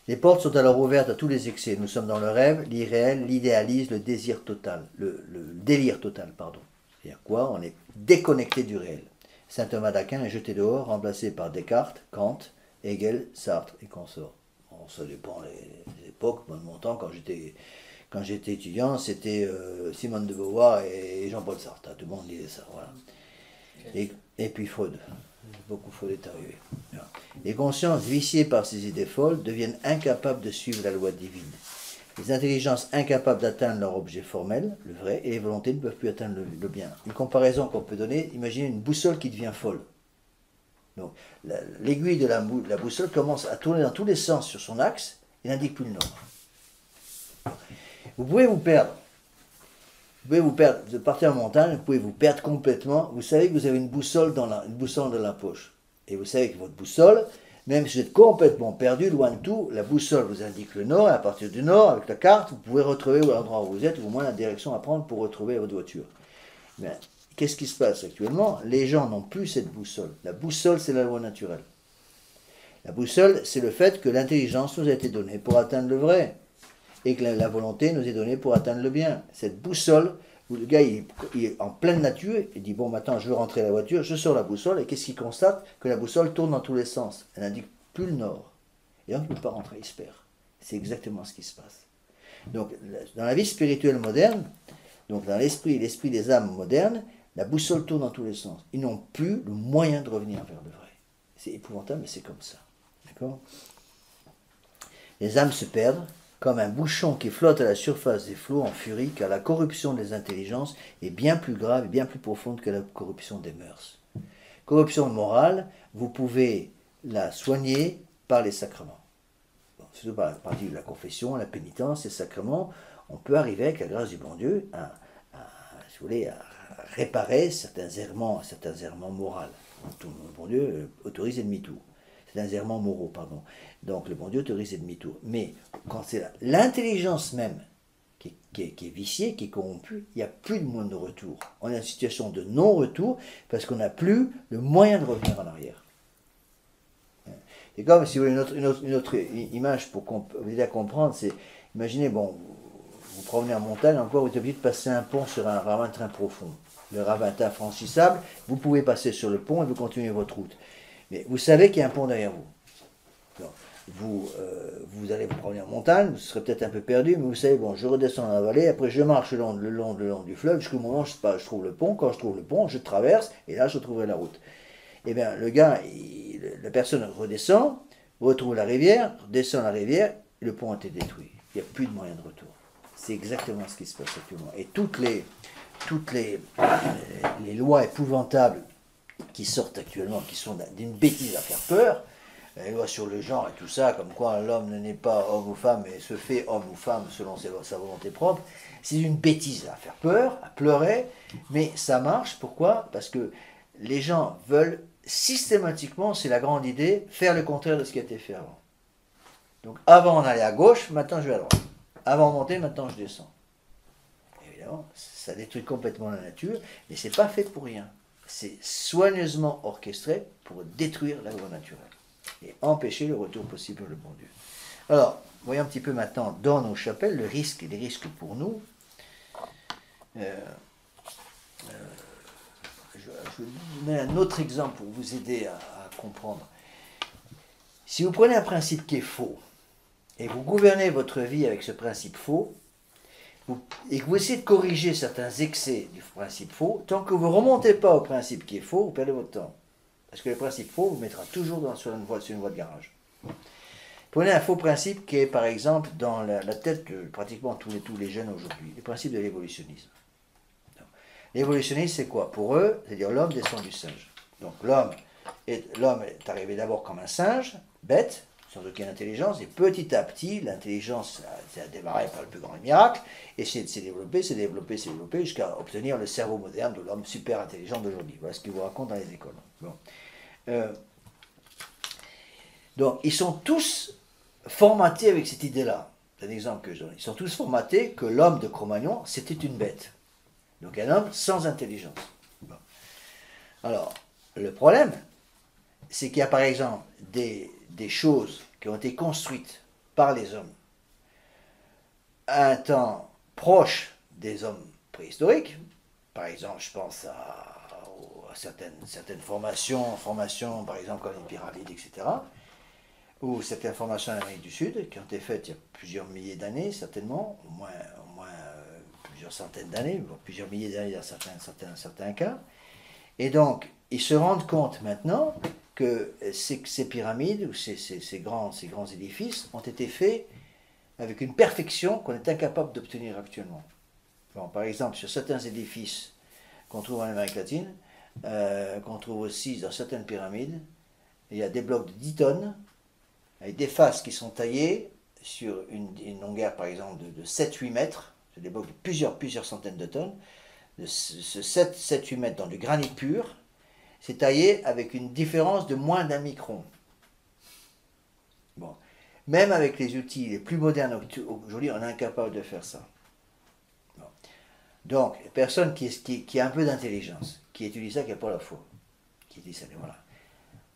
Les portes sont alors ouvertes à tous les excès. Nous sommes dans le rêve, l'irréel, l'idéalisme, le désir total, le délire total, pardon. C'est-à-dire quoi? On est déconnecté du réel. Saint Thomas d'Aquin est jeté dehors, remplacé par Descartes, Kant, Hegel, Sartre et consorts. Bon, ça dépend des époques. Moi, de mon temps, quand j'étais étudiant, c'était Simone de Beauvoir et Jean-Paul Sartre. Tout le monde disait ça, voilà. Et puis Freud. Beaucoup Freud est arrivé. Les consciences viciées par ces idées folles deviennent incapables de suivre la loi divine. Les intelligences incapables d'atteindre leur objet formel, le vrai, et les volontés ne peuvent plus atteindre le bien. Une comparaison qu'on peut donner, imaginez une boussole qui devient folle. Donc, l'aiguille de la boussole commence à tourner dans tous les sens sur son axe et n'indique plus le nord. Vous pouvez vous perdre. De partir en montagne, vous pouvez vous perdre complètement. Vous savez que vous avez une boussole dans la poche. Et vous savez que votre boussole, même si vous êtes complètement perdu, loin de tout, la boussole vous indique le nord, et à partir du nord, avec la carte, vous pouvez retrouver l'endroit où vous êtes, ou au moins la direction à prendre pour retrouver votre voiture. Mais qu'est-ce qui se passe actuellement? Les gens n'ont plus cette boussole. La boussole, c'est la loi naturelle. La boussole, c'est le fait que l'intelligence nous a été donnée pour atteindre le vrai, et que la volonté nous est donnée pour atteindre le bien. Cette boussole, où le gars il est en pleine nature, il dit bon maintenant je veux rentrer à la voiture, je sors la boussole, et qu'est-ce qu'il constate? Que la boussole tourne dans tous les sens, elle n'indique plus le nord, et donc il ne peut pas rentrer, il se perd. C'est exactement ce qui se passe. Donc dans la vie spirituelle moderne, donc dans l'esprit des âmes modernes, la boussole tourne dans tous les sens, ils n'ont plus le moyen de revenir vers le vrai. C'est épouvantable, mais c'est comme ça. D'accord? Les âmes se perdent comme un bouchon qui flotte à la surface des flots en furie, car la corruption des intelligences est bien plus grave et bien plus profonde que la corruption des mœurs. Corruption morale, vous pouvez la soigner par les sacrements. Bon, surtout par la partie de la confession, la pénitence, les sacrements, on peut arriver avec la grâce du bon Dieu à réparer certains errements moraux. Le bon Dieu autorise et demi-tour. Certains errements moraux, pardon. Donc le bon Dieu autorise et demi-tour. Mais quand c'est l'intelligence même qui est vicié, qui est corrompu, il n'y a plus de moyen de retour. On est en situation de non-retour parce qu'on n'a plus le moyen de revenir en arrière. C'est comme si vous voulez une autre image pour vous aider à comprendre, c'est, imaginez, bon, vous promenez en montagne, encore vous êtes obligé de passer un pont sur un ravin très profond. Le ravin est infranchissable, vous pouvez passer sur le pont et vous continuez votre route. Mais vous savez qu'il y a un pont derrière vous. Donc, vous allez vous promener en montagne, vous serez peut-être un peu perdu, mais vous savez, bon, je redescends dans la vallée, après je marche le long du fleuve, jusqu'au moment où je trouve le pont. Quand je trouve le pont, je traverse, et là je trouverai la route. Eh bien, le gars, la personne redescend, retrouve la rivière, descend la rivière, et le pont a été détruit. Il n'y a plus de moyen de retour. C'est exactement ce qui se passe actuellement. Et toutes les lois épouvantables qui sortent actuellement, qui sont d'une bêtise à faire peur, les lois sur le genre et tout ça, comme quoi l'homme ne naît pas homme ou femme, mais se fait homme ou femme selon sa volonté propre, c'est une bêtise à faire peur, à pleurer, mais ça marche. Pourquoi? Parce que les gens veulent systématiquement, c'est la grande idée, faire le contraire de ce qui a été fait avant. Donc avant on allait à gauche, maintenant je vais à droite. Avant de monter, maintenant je descends. Évidemment, ça détruit complètement la nature, mais c'est pas fait pour rien. C'est soigneusement orchestré pour détruire la loi naturelle et empêcher le retour possible le bon Dieu. Alors, voyons un petit peu maintenant dans nos chapelles les risques pour nous. Je vais vous donner un autre exemple pour vous aider à comprendre. Si vous prenez un principe qui est faux, et vous gouvernez votre vie avec ce principe faux, et que vous essayez de corriger certains excès du principe faux, tant que vous ne remontez pas au principe qui est faux, vous perdez votre temps. Parce que le principe faux vous mettra toujours sur une voie de garage. Prenez un faux principe qui est par exemple dans la tête de pratiquement tous les jeunes aujourd'hui, le principe de l'évolutionnisme. L'évolutionnisme c'est quoi? Pour eux, c'est-à-dire l'homme descend du singe. Donc l'homme est arrivé d'abord comme un singe, bête, sans aucune intelligence, et petit à petit, l'intelligence a démarré par le plus grand miracle, et s'est développé, jusqu'à obtenir le cerveau moderne de l'homme super intelligent d'aujourd'hui. Voilà ce qu'ils vous racontent dans les écoles. Bon. Donc, ils sont tous formatés avec cette idée-là. C'est un exemple que je donne. Ils sont tous formatés que l'homme de Cro-Magnon, c'était une bête. Donc, un homme sans intelligence. Bon. Alors, le problème, c'est qu'il y a par exemple des choses qui ont été construites par les hommes à un temps proche des hommes préhistoriques. Par exemple, je pense à certaines formations, par exemple comme les pyramides, etc. Ou certaines formations en Amérique du Sud qui ont été faites il y a plusieurs milliers d'années, certainement, au moins plusieurs centaines d'années, plusieurs milliers d'années dans certains cas. Et donc, ils se rendent compte maintenant que ces pyramides ou ces grands édifices ont été faits avec une perfection qu'on est incapable d'obtenir actuellement. Bon, par exemple, sur certains édifices qu'on trouve en Amérique latine, qu'on trouve aussi dans certaines pyramides, il y a des blocs de 10 tonnes, avec des faces qui sont taillées sur une longueur par exemple de 7-8 mètres, c'est des blocs de plusieurs centaines de tonnes, de 7-8 mètres dans du granit pur, c'est taillé avec une différence de moins d'1 micron. Bon. Même avec les outils les plus modernes aujourd'hui, on est incapable de faire ça. Bon. Donc, les personnes qui a un peu d'intelligence, qui étudie ça, qui n'a pas la foi, qui dit ça, voilà.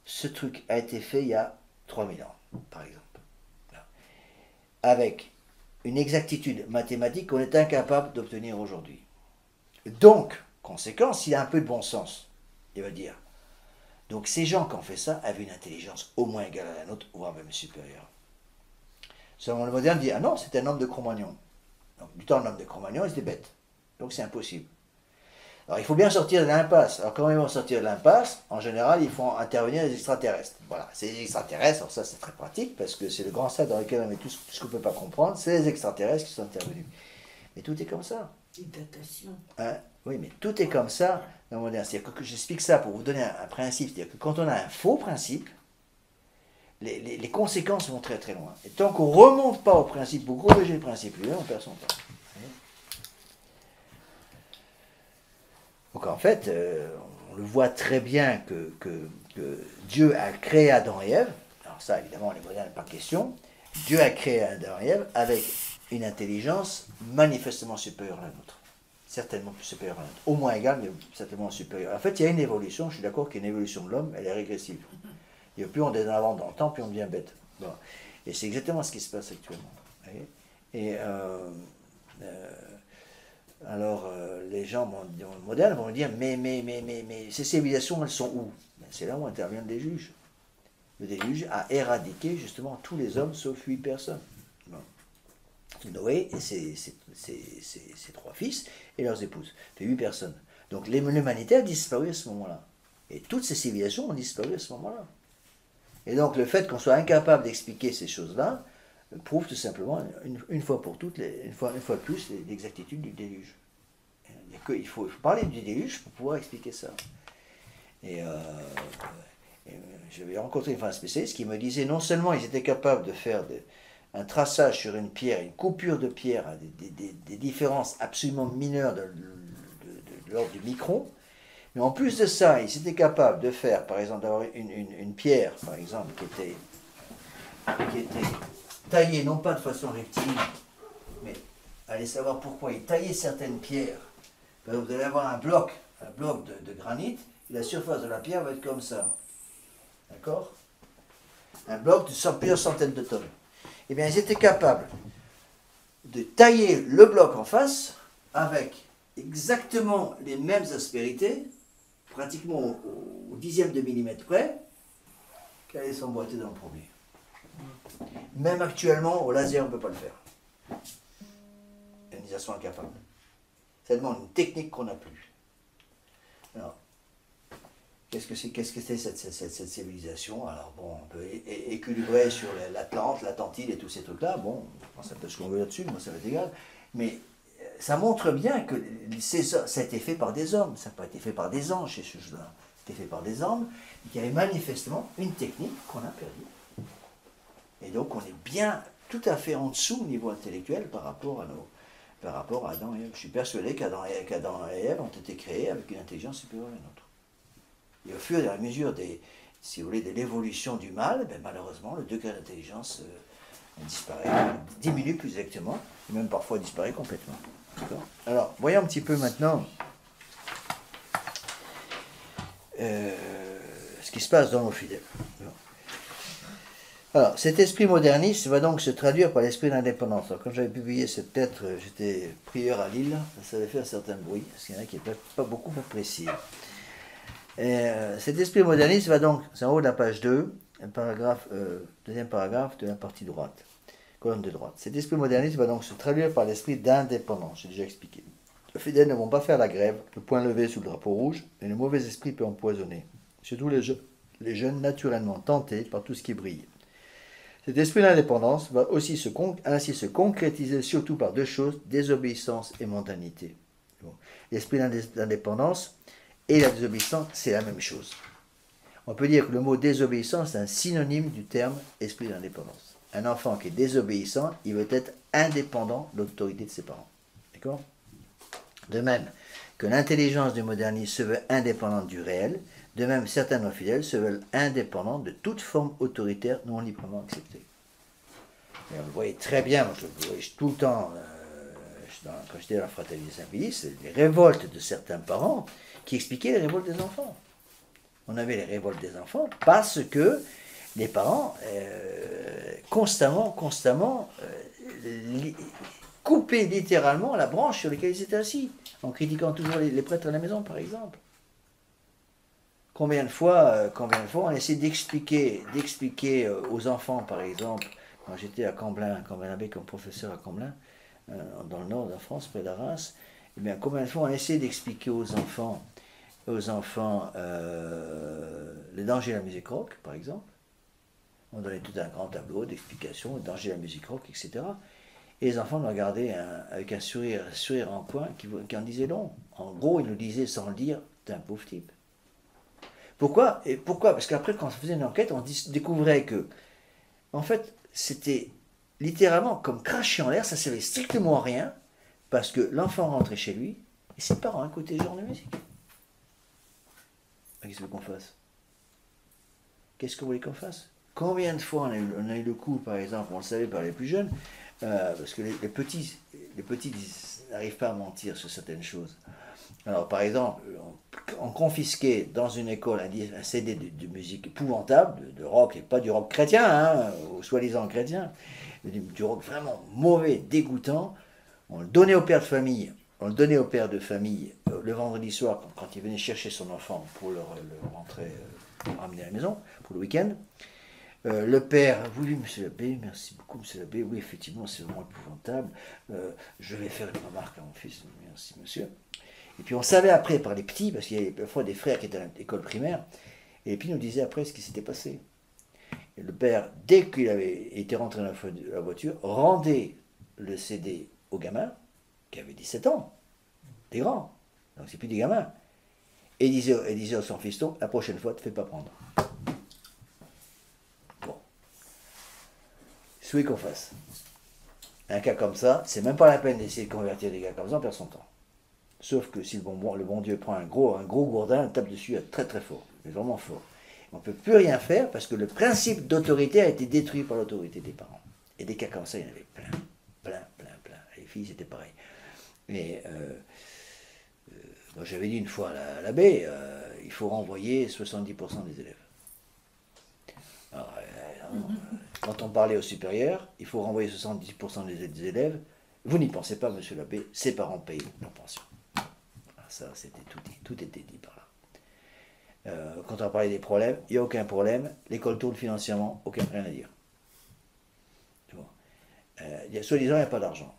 Ce truc a été fait il y a 3000 ans, par exemple. Avec une exactitude mathématique qu'on est incapable d'obtenir aujourd'hui. Donc, conséquence, il a un peu de bon sens. Il va dire. Donc ces gens qui ont fait ça avaient une intelligence au moins égale à la nôtre, voire même supérieure. Selon le moderne, dit, ah non, c'est un homme de Cro-Magnon. Donc du temps de l'homme de Cro-Magnon, ils étaient bêtes. Donc c'est impossible. Alors il faut bien sortir de l'impasse. Alors comment ils vont sortir de l'impasse? En général, ils font intervenir les extraterrestres. Voilà, c'est les extraterrestres, alors ça c'est très pratique, parce que c'est le grand sac dans lequel on met tout ce qu'on ne peut pas comprendre, c'est les extraterrestres qui sont intervenus. Mais tout est comme ça. Une datation. Hein? Oui, mais tout est comme ça dans le moderne. C'est-à-dire que j'explique ça pour vous donner un principe. C'est-à-dire que quand on a un faux principe, les conséquences vont très très loin. Et tant qu'on ne remonte pas au principe, pour corriger le principe lui-même, on perd son temps. Donc en fait, on le voit très bien que Dieu a créé Adam et Ève. Alors ça, évidemment, les modernes, pas question. Dieu a créé Adam et Ève avec une intelligence manifestement supérieure à la nôtre. Certainement plus supérieure à la nôtre. Au moins égale, mais certainement supérieure. En fait, il y a une évolution, je suis d'accord qu'il y a une évolution de l'homme, elle est régressive. Et plus on est en avant dans le temps, plus on devient bête. Bon. Et c'est exactement ce qui se passe actuellement. Et alors, les gens modernes vont me dire, mais ces civilisations, elles sont où? Ben, c'est là où interviennent les juges. Le déluge a éradiqué justement tous les hommes sauf 8 personnes. Bon. Noé et ses 3 fils et leurs épouses. C'est 8 personnes. Donc l'humanité a disparu à ce moment-là. Et toutes ces civilisations ont disparu à ce moment-là. Et donc le fait qu'on soit incapable d'expliquer ces choses-là prouve tout simplement, une fois pour toutes, une fois de plus, l'exactitude du déluge. Il faut parler du déluge pour pouvoir expliquer ça. Et j'avais rencontré une spécialiste qui me disait non seulement ils étaient capables de faire un traçage sur une pierre, une coupure de pierre à des différences absolument mineures de l'ordre du micron, mais en plus de ça, ils étaient capables de faire, par exemple, d'avoir une pierre, par exemple, qui était taillée non pas de façon rectiligne, mais allez savoir pourquoi ils taillaient certaines pierres. Vous allez avoir un bloc de granit, et la surface de la pierre va être comme ça. D'accord? Un bloc de plusieurs centaines de tonnes. Eh bien, ils étaient capables de tailler le bloc en face avec exactement les mêmes aspérités, pratiquement au dixième de millimètre près, qu'elle allait s'emboîter dans le premier. Même actuellement, au laser, on ne peut pas le faire. Ils en sont incapables. Ça demande une technique qu'on n'a plus. Alors, qu'est-ce que c'est cette civilisation? Alors bon, on peut équilibrer sur l'Atlante, l'Atlantide et tous ces trucs-là. Bon, on pense un peu ce qu'on veut là-dessus, moi ça m'est égal. Mais ça montre bien que ça a été fait par des hommes. Ça n'a pas été fait par des anges, ces choses-là. Ça a été fait par des hommes qui avaient manifestement une technique qu'on a perdue. Et donc on est bien tout à fait en dessous au niveau intellectuel par rapport à Adam et Ève. Je suis persuadé qu'Adam et Ève ont été créés avec une intelligence supérieure à la nôtre. Et au fur et à mesure si vous voulez, de l'évolution du mal, ben malheureusement, le degré d'intelligence disparaît, diminue plus exactement, et même parfois disparaît complètement. Alors, voyons un petit peu maintenant ce qui se passe dans nos fidèles. Alors, cet esprit moderniste va donc se traduire par l'esprit d'indépendance. Alors, quand j'avais publié cette lettre, j'étais prieur à Lille, ça avait fait un certain bruit, parce qu'il y en a qui n'étaient pas beaucoup appréciés. Cet esprit moderniste va donc, c'est en haut de la page 2, deuxième paragraphe de la partie droite, colonne de droite. Cet esprit moderniste va donc se traduire par l'esprit d'indépendance, j'ai déjà expliqué. Les fidèles ne vont pas faire la grève, le poing levé sous le drapeau rouge, et le mauvais esprit peut empoisonner. Surtout les jeunes naturellement tentés par tout ce qui brille. Cet esprit d'indépendance va aussi ainsi se concrétiser surtout par 2 choses, désobéissance et mondanité. Bon. L'esprit d'indépendance et la désobéissance, c'est la même chose. On peut dire que le mot désobéissance est un synonyme du terme esprit d'indépendance. Un enfant qui est désobéissant, il veut être indépendant de l'autorité de ses parents. D'accord? De même que l'intelligence du modernisme se veut indépendante du réel, de même certains non-fidèles se veulent indépendants de toute forme autoritaire non librement acceptée. Et on le voyait très bien, moi, je le voyais tout le temps, quand j'étais dans la fraternité Saint-Pédis, c'est les révoltes de certains parents qui expliquaient les révoltes des enfants. On avait les révoltes des enfants parce que les parents constamment coupaient littéralement la branche sur laquelle ils étaient assis, en critiquant toujours les prêtres à la maison, par exemple. Combien de fois on essaie d'expliquer aux enfants, par exemple, quand j'étais à Camblin-Abbé comme professeur à Camblin, dans le nord de la France, près d'Arras, eh bien, combien de fois on essaie d'expliquer aux enfants les dangers de la musique rock, par exemple. On donnait tout un grand tableau d'explications, les dangers de la musique rock, etc. Et les enfants nous regardaient avec un sourire en coin qui en disait long. En gros, ils nous disaient sans le dire, t'es un pauvre type. Pourquoi? Parce qu'après, quand on faisait une enquête, on découvrait que, en fait, c'était littéralement comme cracher en l'air, ça ne servait strictement à rien, parce que l'enfant rentrait chez lui, et ses parents écoutaient ce genre de musique. Qu'est-ce que vous voulez qu'on fasse? Qu'est-ce que vous voulez qu'on fasse? Combien de fois on a eu le coup, par exemple, on le savait par les plus jeunes, parce que les petits n'arrivent pas à mentir sur certaines choses. Alors, par exemple, on confisquait dans une école un CD de musique épouvantable, de rock, et pas du rock chrétien, hein, ou soi-disant chrétien, du rock vraiment mauvais, dégoûtant. On le donnait au père de famille. Le vendredi soir, quand il venait chercher son enfant pour le rentrer, ramener à la maison, pour le week-end. Le père, oui, monsieur l'abbé, merci beaucoup, monsieur l'abbé, oui, effectivement, c'est vraiment épouvantable. Je vais faire une remarque à mon fils, merci, monsieur. Et puis on savait après par les petits, parce qu'il y avait parfois des frères qui étaient à l'école primaire, et puis ils nous disaient après ce qui s'était passé. Et le père, dès qu'il avait été rentré dans la voiture, rendait le CD au gamin, qui avait 17 ans, des grands, donc c'est plus des gamins, et disait à son fiston, la prochaine fois, ne te fais pas prendre. Bon. Souhait qu'on fasse. Un cas comme ça, c'est même pas la peine d'essayer de convertir des gars comme ça, on perd son temps. Sauf que si le bon Dieu prend un gros gourdin, il tape dessus très très fort, mais vraiment fort. On ne peut plus rien faire parce que le principe d'autorité a été détruit par l'autorité des parents. Et des cas comme ça, il y en avait plein. Les filles, c'était pareil. Et j'avais dit une fois à l'abbé, il faut renvoyer 70% des élèves. Alors, quand on parlait au supérieur, il faut renvoyer 70% des élèves. Vous n'y pensez pas, monsieur l'abbé, ses parents payent leur pension. Ça, c'était tout était dit par là. Quand on parlait des problèmes, il n'y a aucun problème. L'école tourne financièrement, rien à dire. Soi-disant, il n'y a pas d'argent.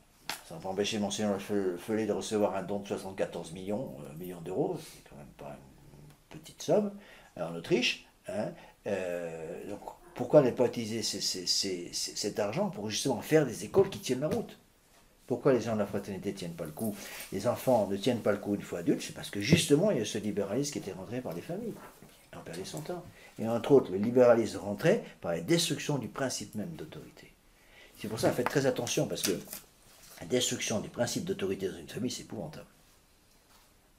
Ça va pas empêcher Monseigneur Feulé de recevoir un don de 74 millions d'euros. C'est quand même pas une petite somme en Autriche. Hein. Donc, pourquoi ne pas utiliser cet argent pour justement faire des écoles qui tiennent la route? Pourquoi les gens de la fraternité ne tiennent pas le coup? Les enfants ne tiennent pas le coup une fois adultes, c'est parce que justement il y a ce libéralisme qui était rentré par les familles. On perdait son temps. Et entre autres, le libéralisme rentrait par la destruction du principe même d'autorité. C'est pour ça, faites très attention, parce que la destruction du principe d'autorité dans une famille, c'est épouvantable.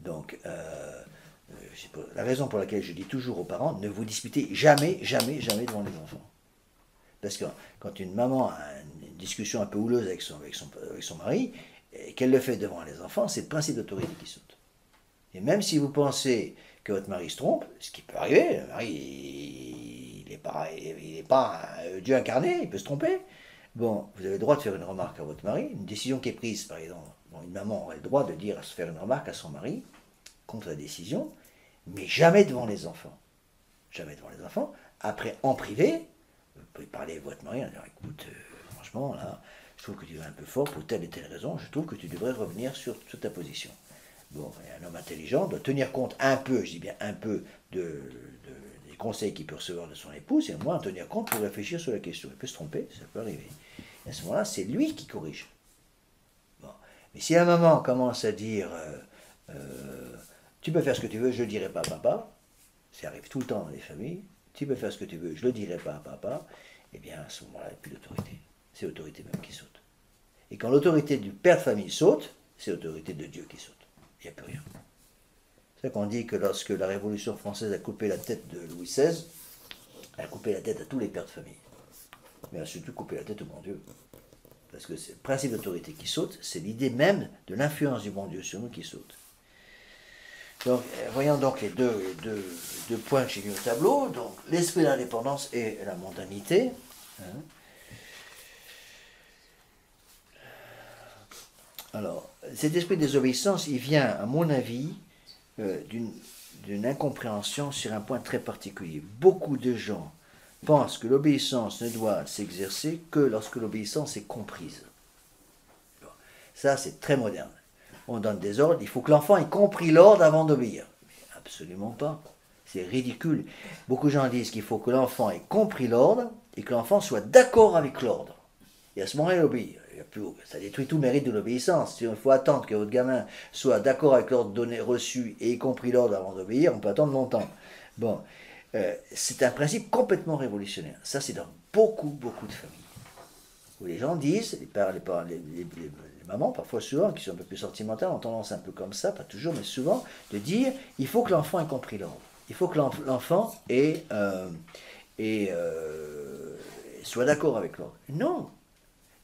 Donc, la raison pour laquelle je dis toujours aux parents, ne vous disputez jamais devant les enfants. Parce que quand une maman a une discussion un peu houleuse avec son mari, et qu'elle le fait devant les enfants, c'est le principe d'autorité qui saute. Et même si vous pensez que votre mari se trompe, ce qui peut arriver, le mari, il n'est pas un Dieu incarné, il peut se tromper. Bon, vous avez le droit de faire une remarque à votre mari, une décision qui est prise, par exemple. Bon, une maman aurait le droit de faire une remarque à son mari contre la décision, mais jamais devant les enfants. Jamais devant les enfants. Après, en privé, vous pouvez parler à votre mari en disant, écoute, franchement, là, je trouve que tu es un peu fort pour telle et telle raison, je trouve que tu devrais revenir sur ta position. Bon, un homme intelligent doit tenir compte un peu, je dis bien un peu, des conseils qu'il peut recevoir de son épouse, et au moins en tenir compte pour réfléchir sur la question. Il peut se tromper, ça peut arriver. Et à ce moment-là, c'est lui qui corrige. Bon. Mais si la maman commence à dire, tu peux faire ce que tu veux, je ne le dirai pas à papa, ça arrive tout le temps dans les familles, tu peux faire ce que tu veux, je ne le dirai pas à papa, eh bien à ce moment-là, il n'y a plus d'autorité. C'est l'autorité même qui saute. Et quand l'autorité du père de famille saute, c'est l'autorité de Dieu qui saute. Il n'y a plus rien. C'est ça qu'on dit que lorsque la Révolution française a coupé la tête de Louis XVI, elle a coupé la tête à tous les pères de famille. Mais elle a surtout coupé la tête au bon Dieu. Parce que c'est le principe d'autorité qui saute, c'est l'idée même de l'influence du bon Dieu sur nous qui saute. Donc, voyons donc les deux points que j'ai mis au tableau. Donc, l'esprit de l'indépendance et la mondanité. Hein. Alors, cet esprit de désobéissance, il vient, à mon avis, d'une incompréhension sur un point très particulier. Beaucoup de gens pensent que l'obéissance ne doit s'exercer que lorsque l'obéissance est comprise. Bon, ça, c'est très moderne. On donne des ordres, il faut que l'enfant ait compris l'ordre avant d'obéir. Mais absolument pas. C'est ridicule. Beaucoup de gens disent qu'il faut que l'enfant ait compris l'ordre et que l'enfant soit d'accord avec l'ordre. Et à ce moment-là, il obéit. Ça détruit tout le mérite de l'obéissance. Il faut attendre que votre gamin soit d'accord avec l'ordre donné, reçu et ait compris l'ordre avant d'obéir, on peut attendre longtemps. Bon, c'est un principe complètement révolutionnaire. Ça, c'est dans beaucoup de familles. Où les gens disent, les mamans, parfois souvent, qui sont un peu plus sentimentales, ont tendance un peu comme ça, pas toujours, mais souvent, de dire, il faut que l'enfant ait compris l'ordre. Il faut que l'enfant soit d'accord avec l'ordre. Non.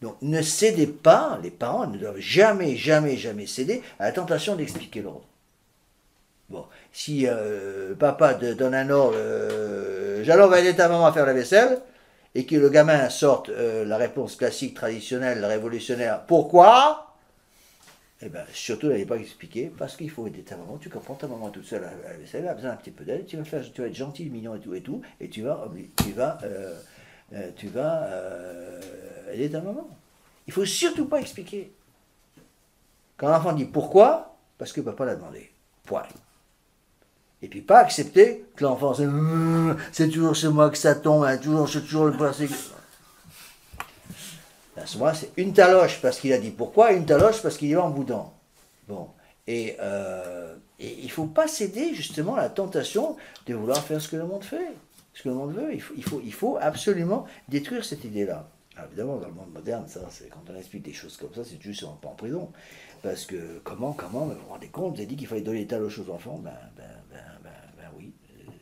Donc ne cédez pas, les parents ne doivent jamais, jamais, jamais céder à la tentation d'expliquer l'ordre. Bon, si papa donne un ordre, j'allons va aider ta maman à faire la vaisselle, et que le gamin sorte la réponse classique, traditionnelle, révolutionnaire, pourquoi? Eh bien, surtout, n'allez pas expliquer, parce qu'il faut aider ta maman, tu comprends, ta maman toute seule à la vaisselle, elle a besoin un petit peu d'aide, tu vas être gentil, mignon et tu vas aider ta maman. Il ne faut surtout pas expliquer. Quand l'enfant dit pourquoi, parce que papa l'a demandé. Point. Et puis pas accepter que l'enfant c'est toujours sur moi que ça tombe, hein, c'est toujours le passé. À ce moment-là, c'est une taloche parce qu'il a dit pourquoi, et une taloche parce qu'il y va en boudant. Bon. Et il ne faut pas céder justement à la tentation de vouloir faire ce que le monde fait. Ce que le monde veut, il faut absolument détruire cette idée-là. Alors évidemment, dans le monde moderne, ça, c'est quand on explique des choses comme ça, c'est juste on pas en prison. Parce que comment, vous vous rendez compte, vous avez dit qu'il fallait donner des taloches aux enfants, ben oui,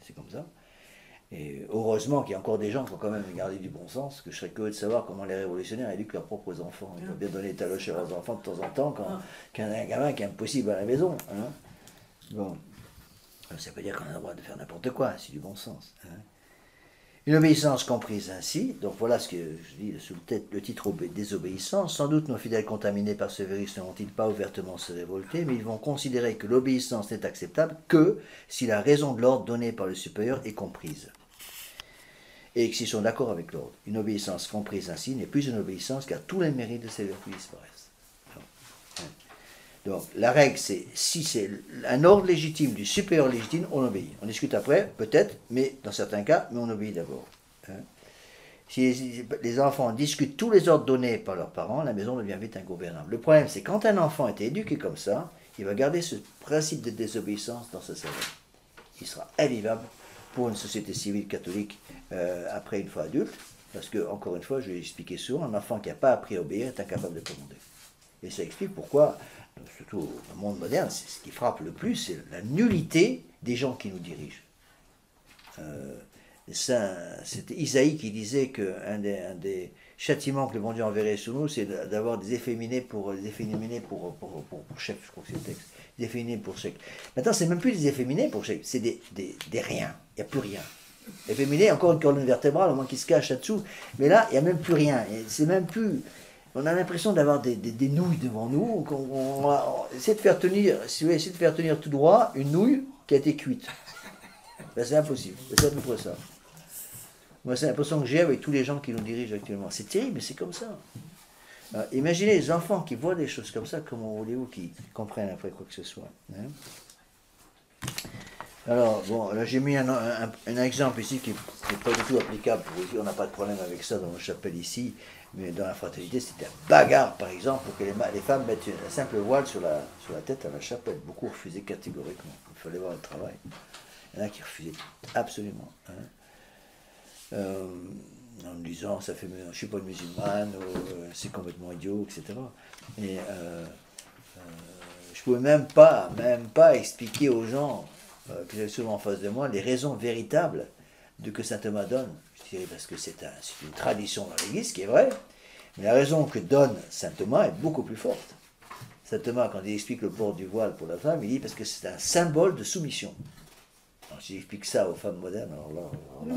c'est comme ça. Et heureusement qu'il y a encore des gens qui ont quand même gardé du bon sens, que je serais curieux de savoir comment les révolutionnaires éduquent leurs propres enfants. Ils vont bien donner des taloches à leurs enfants de temps en temps quand il y a un gamin qui est impossible à la maison. Hein. Bon, ça veut dire qu'on a le droit de faire n'importe quoi, c'est du bon sens. Hein. Une obéissance comprise ainsi, donc voilà ce que je dis sous le titre désobéissance. Sans doute nos fidèles contaminés par ce virus ne vont-ils pas ouvertement se révolter, mais ils vont considérer que l'obéissance n'est acceptable que si la raison de l'ordre donné par le supérieur est comprise. Et s'ils sont d'accord avec l'ordre. Une obéissance comprise ainsi n'est plus une obéissance car tous les mérites de ces vertus disparaissent. Donc la règle c'est, si c'est un ordre légitime du supérieur légitime, on obéit. On discute après, peut-être, mais dans certains cas, mais on obéit d'abord. Hein. Si les enfants discutent tous les ordres donnés par leurs parents, la maison devient vite ingouvernable. Le problème c'est quand un enfant est éduqué comme ça, il va garder ce principe de désobéissance dans sa cerveau. Il sera invivable pour une société civile catholique après une fois adulte, parce que, encore une fois, je l'ai expliqué souvent, un enfant qui n'a pas appris à obéir est incapable de commander. Et ça explique pourquoi, surtout dans le monde moderne, c'est ce qui frappe le plus, c'est la nullité des gens qui nous dirigent. C'était Isaïe qui disait qu'un des châtiments que le bon Dieu enverrait sur nous, c'est d'avoir des efféminés pour chef, je crois que c'est le texte. Des efféminés pour chef. Maintenant, c'est même plus des efféminés pour chef, c'est des riens. Il n'y a plus rien. Efféminé, encore une colonne vertébrale, au moins qui se cache là-dessous. Mais là, il n'y a même plus rien. C'est même plus. On a l'impression d'avoir des nouilles devant nous. On essaie de faire tenir, si vous voulez, essayer de faire tenir tout droit une nouille qui a été cuite. Ben, c'est impossible. C'est à peu près ça. Moi, c'est l'impression que j'ai avec tous les gens qui nous dirigent actuellement. C'est terrible, mais c'est comme ça. Alors, imaginez les enfants qui voient des choses comme ça, comment voulez-vous qu'ils comprennent après quoi que ce soit. Hein. Alors, bon, là j'ai mis un exemple ici qui n'est pas du tout applicable pour ici. On n'a pas de problème avec ça dans la chapelle ici, mais dans la fraternité, c'était un bagarre, par exemple, pour que les femmes mettent un simple voile sur la tête à la chapelle. Beaucoup refusaient catégoriquement. Il fallait voir le travail. Il y en a qui refusaient absolument. Hein. En me disant, ça fait, je ne suis pas une musulmane, c'est complètement idiot, etc. Et je ne pouvais même pas expliquer aux gens que j'avais souvent en face de moi, les raisons véritables de que saint Thomas donne. Je dirais parce que c'est une tradition dans l'Église, qui est vrai, mais la raison que donne saint Thomas est beaucoup plus forte. Saint Thomas, quand il explique le port du voile pour la femme, il dit parce que c'est un symbole de soumission. Alors, si j'explique ça aux femmes modernes, alors là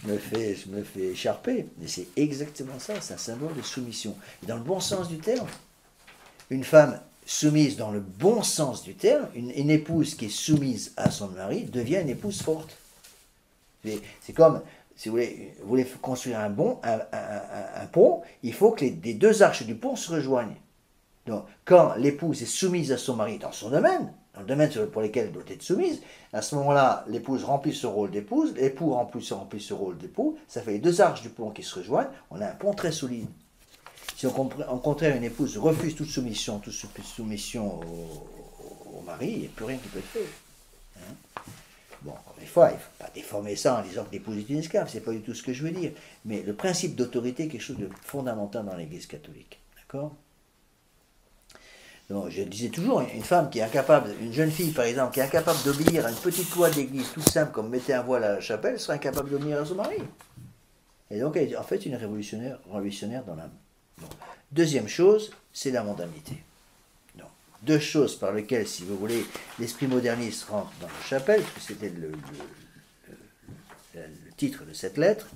je me fais écharper, mais c'est exactement ça, c'est un symbole de soumission. Et dans le bon sens du terme, une femme soumise dans le bon sens du terme, une épouse qui est soumise à son mari devient une épouse forte. C'est comme, si vous voulez construire un pont, il faut que les deux arches du pont se rejoignent. Donc, quand l'épouse est soumise à son mari dans son domaine, dans le domaine pour lequel elle doit être soumise, à ce moment-là, l'épouse remplit ce rôle d'épouse, l'époux remplit ce rôle d'époux, ça fait les deux arches du pont qui se rejoignent, on a un pont très solide. Si au contraire une épouse refuse toute soumission au mari, il n'y a plus rien qui peut être fait. Hein. Bon, encore une fois, il ne faut pas déformer ça en disant que l'épouse est une esclave, c'est pas du tout ce que je veux dire. Mais le principe d'autorité est quelque chose de fondamental dans l'Église catholique. D'accord ? Donc, je disais toujours, une femme qui est incapable, une jeune fille par exemple, qui est incapable d'obéir à une petite loi d'église toute simple comme mettre un voile à la chapelle, sera incapable d'obéir à son mari. Et donc, elle est en fait une révolutionnaire dans l'âme. Donc, deuxième chose, c'est la mondanité. Donc, deux choses par lesquelles, si vous voulez, l'esprit moderniste rentre dans la chapelle, parce que c'était le titre de cette lettre.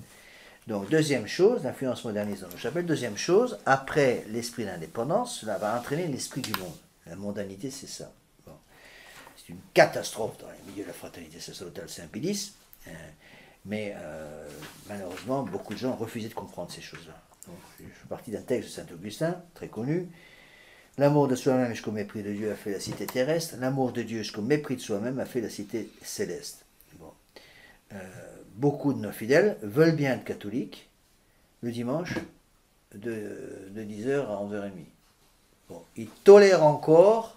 Donc, deuxième chose, l'influence moderniste dans la chapelle. Deuxième chose, après l'esprit d'indépendance, cela va entraîner l'esprit du monde. La mondanité, c'est ça. Bon. C'est une catastrophe dans les milieux de la fraternité sacerdotale Saint-Pédis, mais malheureusement, beaucoup de gens refusaient de comprendre ces choses-là. Donc, je suis parti d'un texte de Saint-Augustin, très connu. L'amour de soi-même jusqu'au mépris de Dieu a fait la cité terrestre. L'amour de Dieu jusqu'au mépris de soi-même a fait la cité céleste. Bon. Beaucoup de nos fidèles veulent bien être catholiques le dimanche de 10h à 11h30. Bon. Ils tolèrent encore.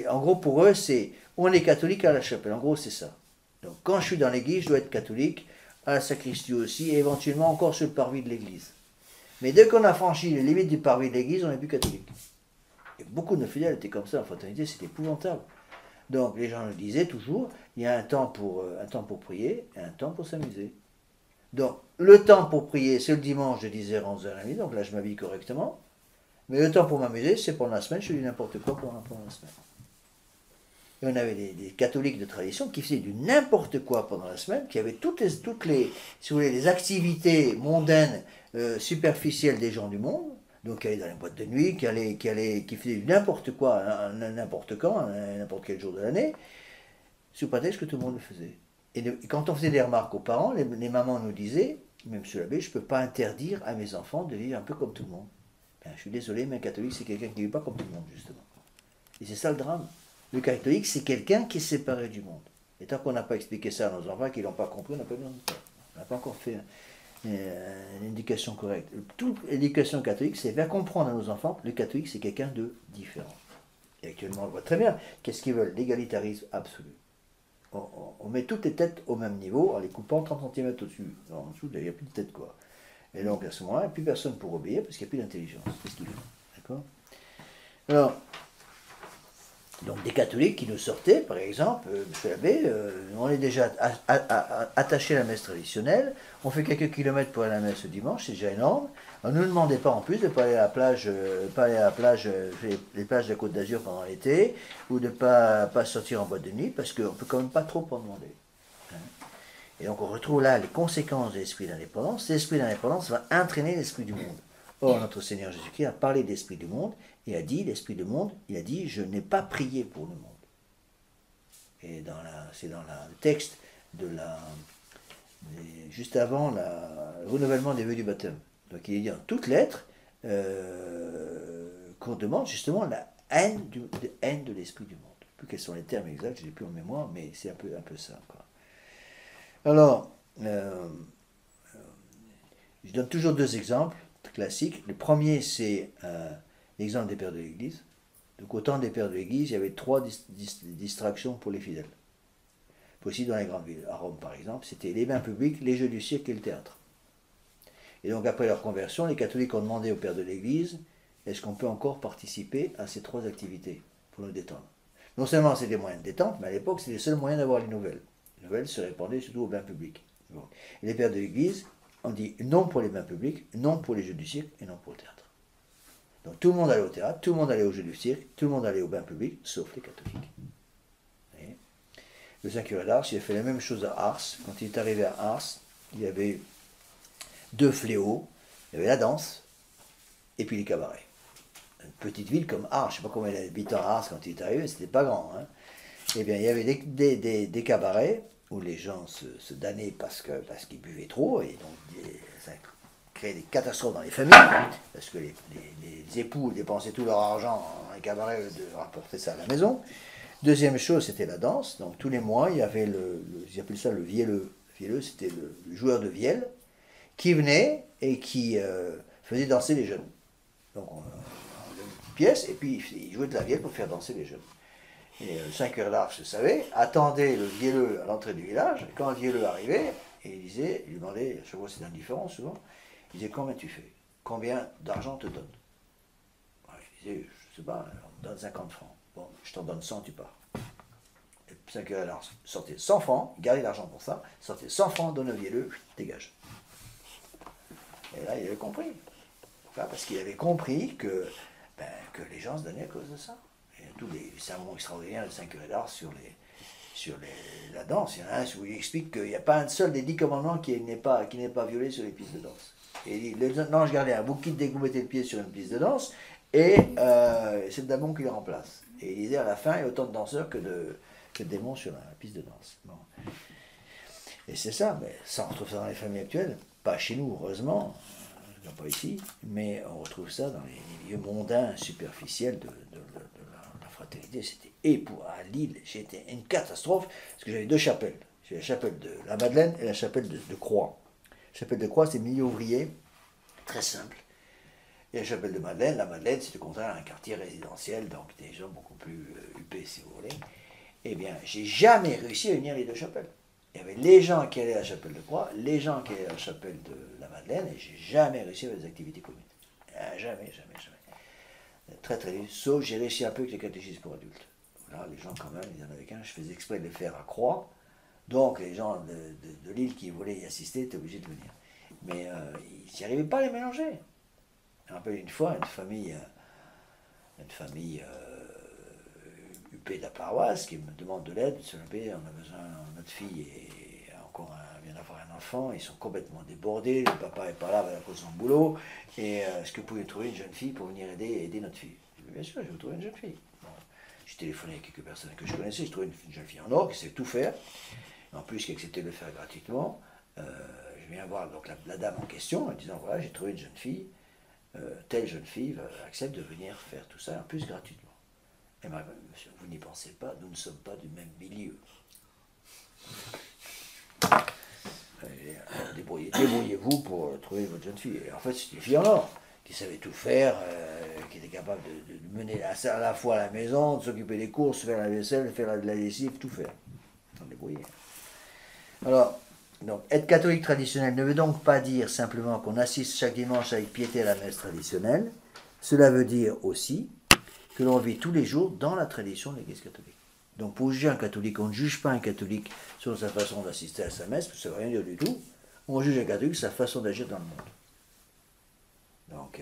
En gros, pour eux, c'est on est catholique à la chapelle. En gros, c'est ça. Donc, quand je suis dans l'église, je dois être catholique, à la sacristie aussi, et éventuellement encore sur le parvis de l'église. Mais dès qu'on a franchi les limites du parvis de l'église, on n'est plus catholique. Et beaucoup de nos fidèles étaient comme ça en fraternité, c'était épouvantable. Donc les gens nous disaient toujours, il y a un temps pour prier et un temps pour s'amuser. Donc le temps pour prier, c'est le dimanche de 10h à 11h30, donc là je m'habille correctement. Mais le temps pour m'amuser, c'est pendant la semaine, je fais n'importe quoi pendant la semaine. Et on avait des catholiques de tradition qui faisaient du n'importe quoi pendant la semaine, qui avaient toutes les si vous voulez, les activités mondaines, superficielles des gens du monde, donc qui allaient dans les boîtes de nuit, qui faisaient du n'importe quoi, n'importe quand, n'importe quel jour de l'année, sous prétexte que tout le monde le faisait. Et quand on faisait des remarques aux parents, les mamans nous disaient, même monsieur l'abbé, je ne peux pas interdire à mes enfants de vivre un peu comme tout le monde. Ben, je suis désolé, mais un catholique, c'est quelqu'un qui ne vit pas comme tout le monde, justement. Et c'est ça le drame. Le catholique, c'est quelqu'un qui est séparé du monde. Et tant qu'on n'a pas expliqué ça à nos enfants, qu'ils n'ont pas compris, on n'a pas besoin de ça. On n'a pas encore fait une éducation correcte. Toute l'éducation catholique, c'est faire comprendre à nos enfants que le catholique, c'est quelqu'un de différent. Et actuellement, on le voit très bien. Qu'est-ce qu'ils veulent? L'égalitarisme absolu. On met toutes les têtes au même niveau en les coupant 30 cm au-dessus. En dessous, il n'y a plus de tête, quoi. Et donc, à ce moment-là, il n'y a plus personne pour obéir parce qu'il n'y a plus d'intelligence. C'est ce qu'ils font. D'accord? Alors, donc des catholiques qui nous sortaient, par exemple, monsieur l'abbé, on est déjà attaché à la messe traditionnelle, on fait quelques kilomètres pour aller à la messe le dimanche, c'est déjà énorme. On ne nous demandait pas en plus de ne pas aller à la plage, les plages de la Côte d'Azur pendant l'été, ou de ne pas sortir en boîte de nuit, parce qu'on ne peut quand même pas trop en demander. Hein. Et donc on retrouve là les conséquences de l'esprit d'indépendance. L'esprit d'indépendance va entraîner l'esprit du monde. Or, notre Seigneur Jésus-Christ a parlé d'esprit du monde, et a dit, l'esprit du monde, il a dit, je n'ai pas prié pour le monde. Et c'est dans le texte juste avant le renouvellement des vœux du baptême. Donc il est dit en toutes lettres qu'on demande justement la haine de l'esprit du monde. Je ne sais plus quels sont les termes exacts, je n'ai plus en mémoire, mais c'est un peu ça, quoi. Alors, je donne toujours deux exemples classiques. Le premier, c'est l'exemple des pères de l'Église. Donc, au temps des pères de l'Église, il y avait trois distractions pour les fidèles. Aussi dans les grandes villes. À Rome, par exemple, c'était les bains publics, les jeux du cirque et le théâtre. Et donc, après leur conversion, les catholiques ont demandé aux pères de l'Église, est-ce qu'on peut encore participer à ces trois activités pour nous détendre? Non seulement c'est des moyens de détente, mais à l'époque, c'était le seul moyen d'avoir les nouvelles. Les nouvelles se répandaient surtout aux bains publics. Bon. Et les pères de l'Église ont dit non pour les bains publics, non pour les jeux du cirque et non pour le théâtre. Donc tout le monde allait au théâtre, tout le monde allait aux jeux du cirque, tout le monde allait aux bains publics, sauf les catholiques. Et le Saint curé d'Ars, il a fait la même chose à Ars. Quand il est arrivé à Ars, il y avait deux fléaux. Il y avait la danse et puis les cabarets. Une petite ville comme Ars, je ne sais pas combien d'habitants à Ars quand il est arrivé, c'était pas grand. Hein. Eh bien, il y avait des cabarets où les gens se damnaient parce qu'ils buvaient trop, et donc ça créait des catastrophes dans les familles, parce que les époux dépensaient tout leur argent dans les cabarets de rapporter ça à la maison. Deuxième chose, c'était la danse. Donc tous les mois, il y avait ils appellent ça le vielleux. Le vielleux, c'était le joueur de vielle qui venait et qui faisait danser les jeunes. Donc on donne une pièce, et puis il jouait de la vielle pour faire danser les jeunes. Et le Saint curé d'Ars, je savais, attendait le vielleux à l'entrée du village, et quand le vielleux arrivait, il lui demandait, à chaque fois c'est indifférent souvent, il disait combien tu fais? Combien d'argent te donne? Je disais, je sais pas, on me donne 50 francs. Bon, je t'en donne 100, tu pars. Et le Saint curé d'Ars sortait 100 francs, il gardait l'argent pour ça, sortait 100 francs, donne au vielleux, dégage. Et là, il avait compris. Enfin, parce qu'il avait compris que les gens se donnaient à cause de ça. Et tous les sermons extraordinaires de 5 heures d'art sur la danse, il y en a un où il explique qu'il n'y a pas un seul des 10 commandements qui n'est pas violé sur les pistes de danse. Et il dit, l'ange gardien, vous quittez dès que vous mettez le pied sur une piste de danse, et c'est le démon qui le remplace. Et il disait à la fin, il y a autant de danseurs que de démons sur la piste de danse. Bon. Et c'est ça, mais ça, on retrouve ça dans les familles actuelles, pas chez nous, heureusement, pas ici, mais on retrouve ça dans les milieux mondains, superficiels de la fraternité. C'était à Lille, c'était une catastrophe, parce que j'avais 2 chapelles. J'ai la chapelle de la Madeleine et la chapelle de Croix. La chapelle de Croix, c'est milieu ouvrier, très simple. Et la chapelle de Madeleine, la Madeleine, c'est au contraire un quartier résidentiel, donc des gens beaucoup plus huppés, si vous voulez. Eh bien, j'ai jamais réussi à unir les 2 chapelles. Il y avait les gens qui allaient à la chapelle de Croix, les gens qui allaient à la chapelle de la Madeleine, et j'ai jamais réussi à faire des activités communes. Jamais. Très dur. Sauf j'ai réussi un peu avec les catéchismes pour adultes. Là, les gens, quand même, il y en avait qu'un, je faisais exprès de les faire à Croix. Donc, les gens de Lille qui voulaient y assister étaient obligés de venir. Mais ils n'y arrivaient pas à les mélanger. Je me rappelle une fois, une famille huppée de la paroisse qui me demande de l'aide. On a besoin, notre fille vient d'avoir un enfant, ils sont complètement débordés, le papa n'est pas là à cause de son boulot, et est-ce que vous pouvez trouver une jeune fille pour venir aider notre fille? Je dis, bien sûr, je vais vous trouver une jeune fille. Bon. J'ai téléphoné à quelques personnes que je connaissais, j'ai trouvé une jeune fille en or qui sait tout faire, en plus qui acceptait de le faire gratuitement. Je viens voir donc la dame en question en disant, voilà, j'ai trouvé une jeune fille, telle jeune fille accepte de venir faire tout ça, en plus gratuitement. Et m'a dit, monsieur, vous n'y pensez pas, nous ne sommes pas du même milieu. Débrouillez-vous pour trouver votre jeune fille. Et en fait, c'était une fille en or, qui savait tout faire, qui était capable de mener à la fois à la maison, de s'occuper des courses, faire la vaisselle, faire la lessive, tout faire. On débrouillait. Alors, donc, être catholique traditionnel ne veut donc pas dire simplement qu'on assiste chaque dimanche avec piété à la messe traditionnelle. Cela veut dire aussi que l'on vit tous les jours dans la tradition de l'Église catholique. Donc pour juger un catholique, on ne juge pas un catholique sur sa façon d'assister à sa messe, parce que ça ne veut rien dire du tout. On juge un catholique sur sa façon d'agir dans le monde. Donc,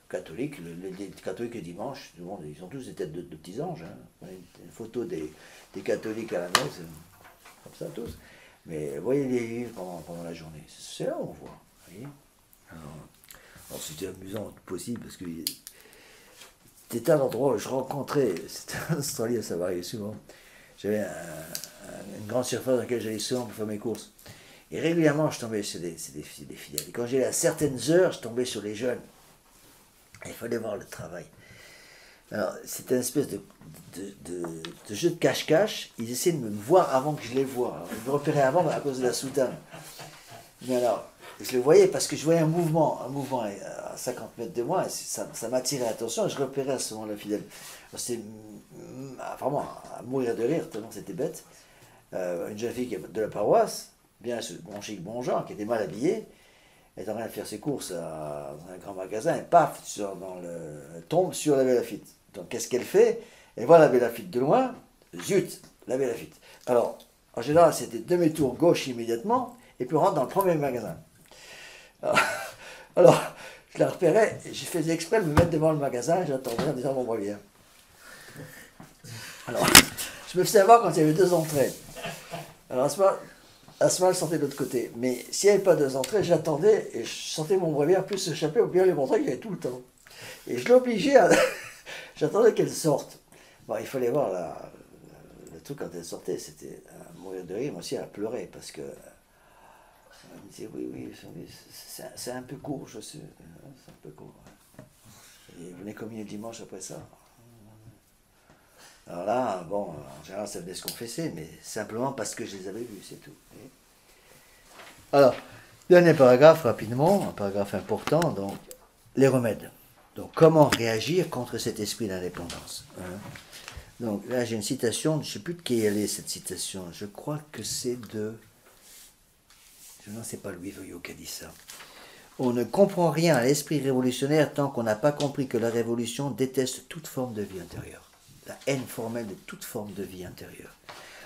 catholique, les catholiques le dimanche, ils ont tous des têtes de petits anges. Hein. Une photo des catholiques à la messe, comme ça tous. Mais voyez les livres pendant la journée. C'est là où on voit. Voyez, alors c'était amusant possible, parce que c'était un endroit où je rencontrais, c'était en Australie, ça m'arrivait souvent. J'avais une grande surface dans laquelle j'allais souvent pour faire mes courses. Et régulièrement, je tombais sur des fidèles. Et quand j'allais à certaines heures, je tombais sur les jeunes. Et il fallait voir le travail. Alors, c'était une espèce de jeu de cache-cache. Ils essayaient de me voir avant que je les voie. Alors, ils me repéraient avant à cause de la soutane. Mais alors, je le voyais parce que je voyais un mouvement à 50 mètres de moi, et ça m'attirait l'attention, et je repérais à ce moment-là fidèle. C'était vraiment à mourir de rire, tellement c'était bête. Une jeune fille de la paroisse, bien bon chic, bon genre, qui était mal habillée, elle est en train de faire ses courses dans un grand magasin, et paf, elle tombe sur la Belle Lafitte. Donc qu'est-ce qu'elle fait? Elle voit la Belle Lafitte de loin, zut, la Belle Lafitte. Alors, en général, c'était demi-tour gauche immédiatement, et puis on rentre dans le premier magasin. Alors, je la repérais, j'ai fait exprès de me mettre devant le magasin, j'attendais en disant, bon, moi bien. Alors, je me faisais voir quand il y avait 2 entrées. Alors, à ce moment, elle sortait de l'autre côté. Mais s'il n'y avait pas 2 entrées, j'attendais et je sentais mon bréviaire plus s'échapper ou bien lui montrer qu'il y avait tout le temps. Et je l'obligeais à... J'attendais qu'elle sorte. Bon, il fallait voir le truc quand elle sortait, c'était à mourir de rire, moi aussi, à pleurer, parce que... Elle me disait, oui, c'est un peu court, je sais. C'est un peu court. Et vous venez communier le dimanche après ça. Alors là, bon, en général, ça venait se confesser, mais simplement parce que je les avais vus, c'est tout. Alors, dernier paragraphe, rapidement, un paragraphe important, donc, les remèdes. Donc, comment réagir contre cet esprit d'indépendance, hein? Donc, là, j'ai une citation, je ne sais plus de qui elle est, cette citation. Je crois que c'est de... Non, c'est pas Louis Veuillot qui a dit ça. On ne comprend rien à l'esprit révolutionnaire tant qu'on n'a pas compris que la révolution déteste toute forme de vie intérieure. La haine formelle de toute forme de vie intérieure.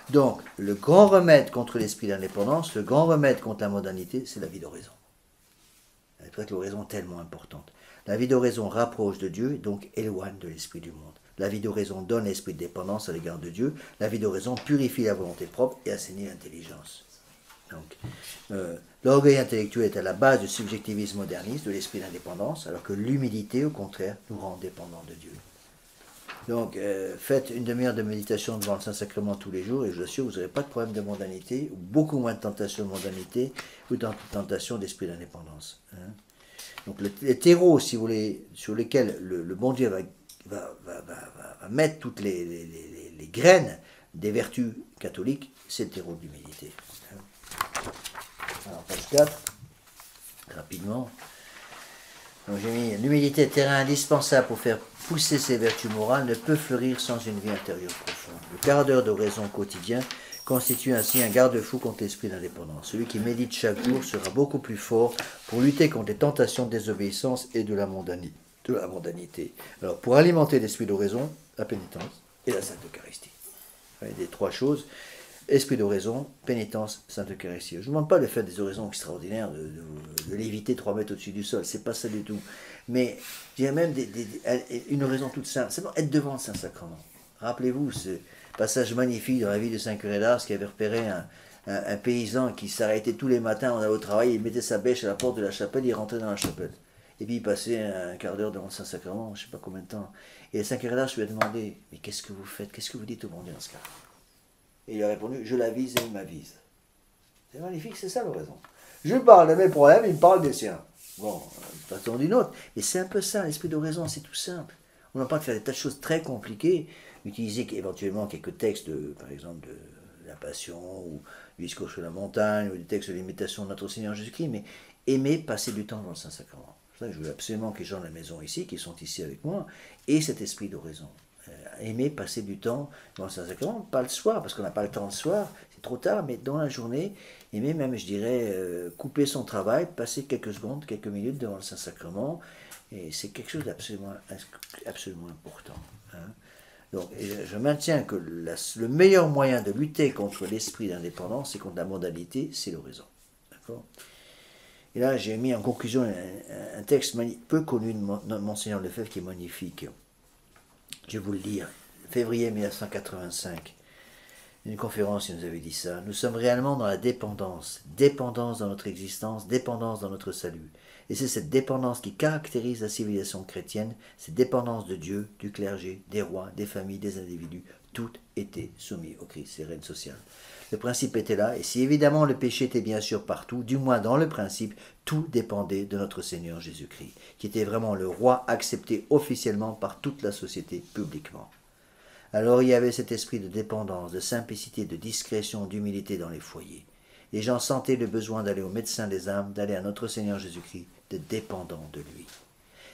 Donc, le grand remède contre l'esprit d'indépendance, le grand remède contre la modernité, c'est la vie d'oraison. C'est pour ça que l'oraison est tellement importante. La vie d'oraison rapproche de Dieu, donc éloigne de l'esprit du monde. La vie d'oraison donne l'esprit de dépendance à l'égard de Dieu. La vie d'oraison purifie la volonté propre et assainit l'intelligence. Donc, l'orgueil intellectuel est à la base du subjectivisme moderniste, de l'esprit d'indépendance, alors que l'humilité, au contraire, nous rend dépendants de Dieu. Donc, faites une demi-heure de méditation devant le Saint-Sacrement tous les jours, et je vous assure, vous n'aurez pas de problème de mondanité, ou beaucoup moins de tentation de mondanité, ou de tentation d'esprit d'indépendance. Hein. Donc, les terreaux, si vous voulez, sur lesquels le bon Dieu va mettre toutes les graines des vertus catholiques, c'est le terreau de l'humilité. Alors, page 4, rapidement. Donc, j'ai mis l'humilité, terrain indispensable pour faire pousser ses vertus morales, ne peut fleurir sans une vie intérieure profonde. Le quart d'heure de raison quotidien constitue ainsi un garde-fou contre l'esprit d'indépendance. Celui qui médite chaque jour sera beaucoup plus fort pour lutter contre les tentations de désobéissance et de la mondanité. Alors, pour alimenter l'esprit d'oraison, la pénitence et la Sainte Eucharistie. Des trois choses. Esprit d'oraison, pénitence, Sainte Eucharistie. Je ne vous demande pas de faire des oraisons extraordinaires, de léviter 3 mètres au-dessus du sol, c'est pas ça du tout. Mais il y a même une oraison toute simple, c'est être devant le Saint-Sacrement. Rappelez-vous ce passage magnifique dans la vie de Saint Curé d'Ars qui avait repéré un paysan qui s'arrêtait tous les matins, on allait au travail, il mettait sa bêche à la porte de la chapelle, il rentrait dans la chapelle. Et puis il passait un quart d'heure devant le Saint-Sacrement, je ne sais pas combien de temps. Et Saint Curé d'Ars lui a demandé, mais qu'est-ce que vous faites, qu'est-ce que vous dites au bon Dieu dans ce cas? Et il a répondu, je l'avise et il m'avise. C'est magnifique, c'est ça l'oraison. Je parle de mes problèmes, il me parle des siens. Bon, de façon d'une autre. Et c'est un peu ça, l'esprit d'oraison, c'est tout simple. On n'a pas de faire des tas de choses très compliquées, utiliser éventuellement quelques textes, par exemple, de la Passion, ou du discours sur la montagne, ou des textes de l'imitation de notre Seigneur Jésus-Christ, mais aimer passer du temps dans le Saint-Sacrement. C'est ça que je veux absolument que les gens de la maison ici, qui sont ici avec moi, aient cet esprit d'oraison. Aimer passer du temps dans le Saint-Sacrement, pas le soir, parce qu'on n'a pas le temps le soir, c'est trop tard, mais dans la journée, aimer même, je dirais, couper son travail, passer quelques secondes, quelques minutes devant le Saint-Sacrement, et c'est quelque chose d'absolument important. Hein. Donc, je maintiens que le meilleur moyen de lutter contre l'esprit d'indépendance et contre la modalité, c'est l'oraison. D'accord ? Et là, j'ai mis en conclusion un texte peu connu de Monseigneur Lefebvre qui est magnifique. Je vais vous le lire. Février 1985. Une conférence, il nous avait dit ça. Nous sommes réellement dans la dépendance. Dépendance dans notre existence, dépendance dans notre salut. Et c'est cette dépendance qui caractérise la civilisation chrétienne, cette dépendance de Dieu, du clergé, des rois, des familles, des individus. Tout était soumis au Christ, c'est règne social. Le principe était là, et si évidemment le péché était bien sûr partout, du moins dans le principe, tout dépendait de notre Seigneur Jésus-Christ, qui était vraiment le roi accepté officiellement par toute la société publiquement. Alors il y avait cet esprit de dépendance, de simplicité, de discrétion, d'humilité dans les foyers. Les gens sentaient le besoin d'aller au médecin des âmes, d'aller à notre Seigneur Jésus-Christ, de dépendants de lui.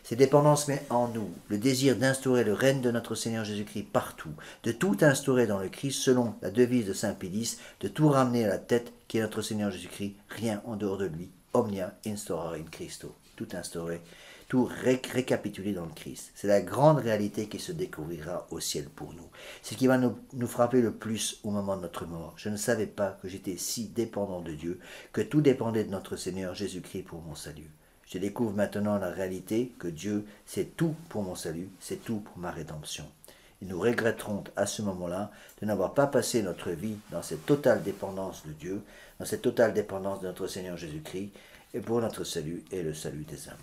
Cette dépendance met en nous le désir d'instaurer le règne de notre Seigneur Jésus-Christ partout, de tout instaurer dans le Christ selon la devise de Saint Pédis, de tout ramener à la tête qui est notre Seigneur Jésus-Christ, rien en dehors de lui, omnia instaurare in Christo, tout instaurer, tout récapituler dans le Christ. C'est la grande réalité qui se découvrira au ciel pour nous. C'est ce qui va nous frapper le plus au moment de notre mort. Je ne savais pas que j'étais si dépendant de Dieu, que tout dépendait de notre Seigneur Jésus-Christ pour mon salut. Je découvre maintenant la réalité que Dieu, c'est tout pour mon salut, c'est tout pour ma rédemption. Et nous regretterons à ce moment-là de n'avoir pas passé notre vie dans cette totale dépendance de Dieu, dans cette totale dépendance de notre Seigneur Jésus-Christ, et pour notre salut et le salut des âmes.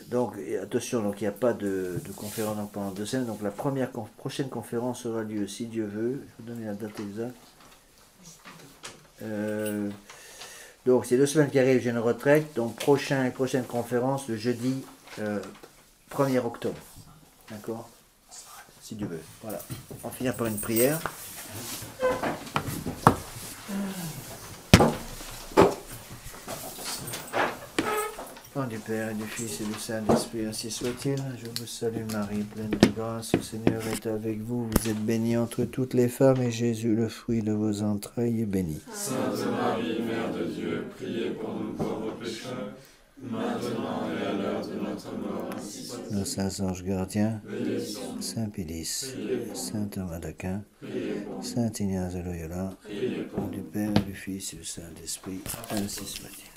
Donc, attention, donc, il n'y a pas de conférence pendant 2 semaines. Donc, la prochaine conférence aura lieu, si Dieu veut. Je vais vous donner la date exacte. Donc, c'est 2 semaines qui arrivent, j'ai une retraite. Donc, prochaine conférence, le jeudi 1er octobre. D'accord ? Si Dieu veut. Voilà. On va finir par une prière. Au nom du Père et du Fils et du Saint-Esprit, ainsi soit-il. Je vous salue Marie, pleine de grâce, le Seigneur est avec vous. Vous êtes bénie entre toutes les femmes, et Jésus, le fruit de vos entrailles, est béni. Sainte Marie, Mère de Dieu, priez pour nous pauvres pécheurs, maintenant et à l'heure de notre mort, ainsi soit. Nos saints anges gardiens, Veillez sur nous. Saint Pélis, Priez pour nous. Saint Thomas d'Aquin, Priez pour nous. Saint Ignace de Loyola, Priez au pour nom nous. du Père, du Fils et du Saint-Esprit, ainsi soit-il.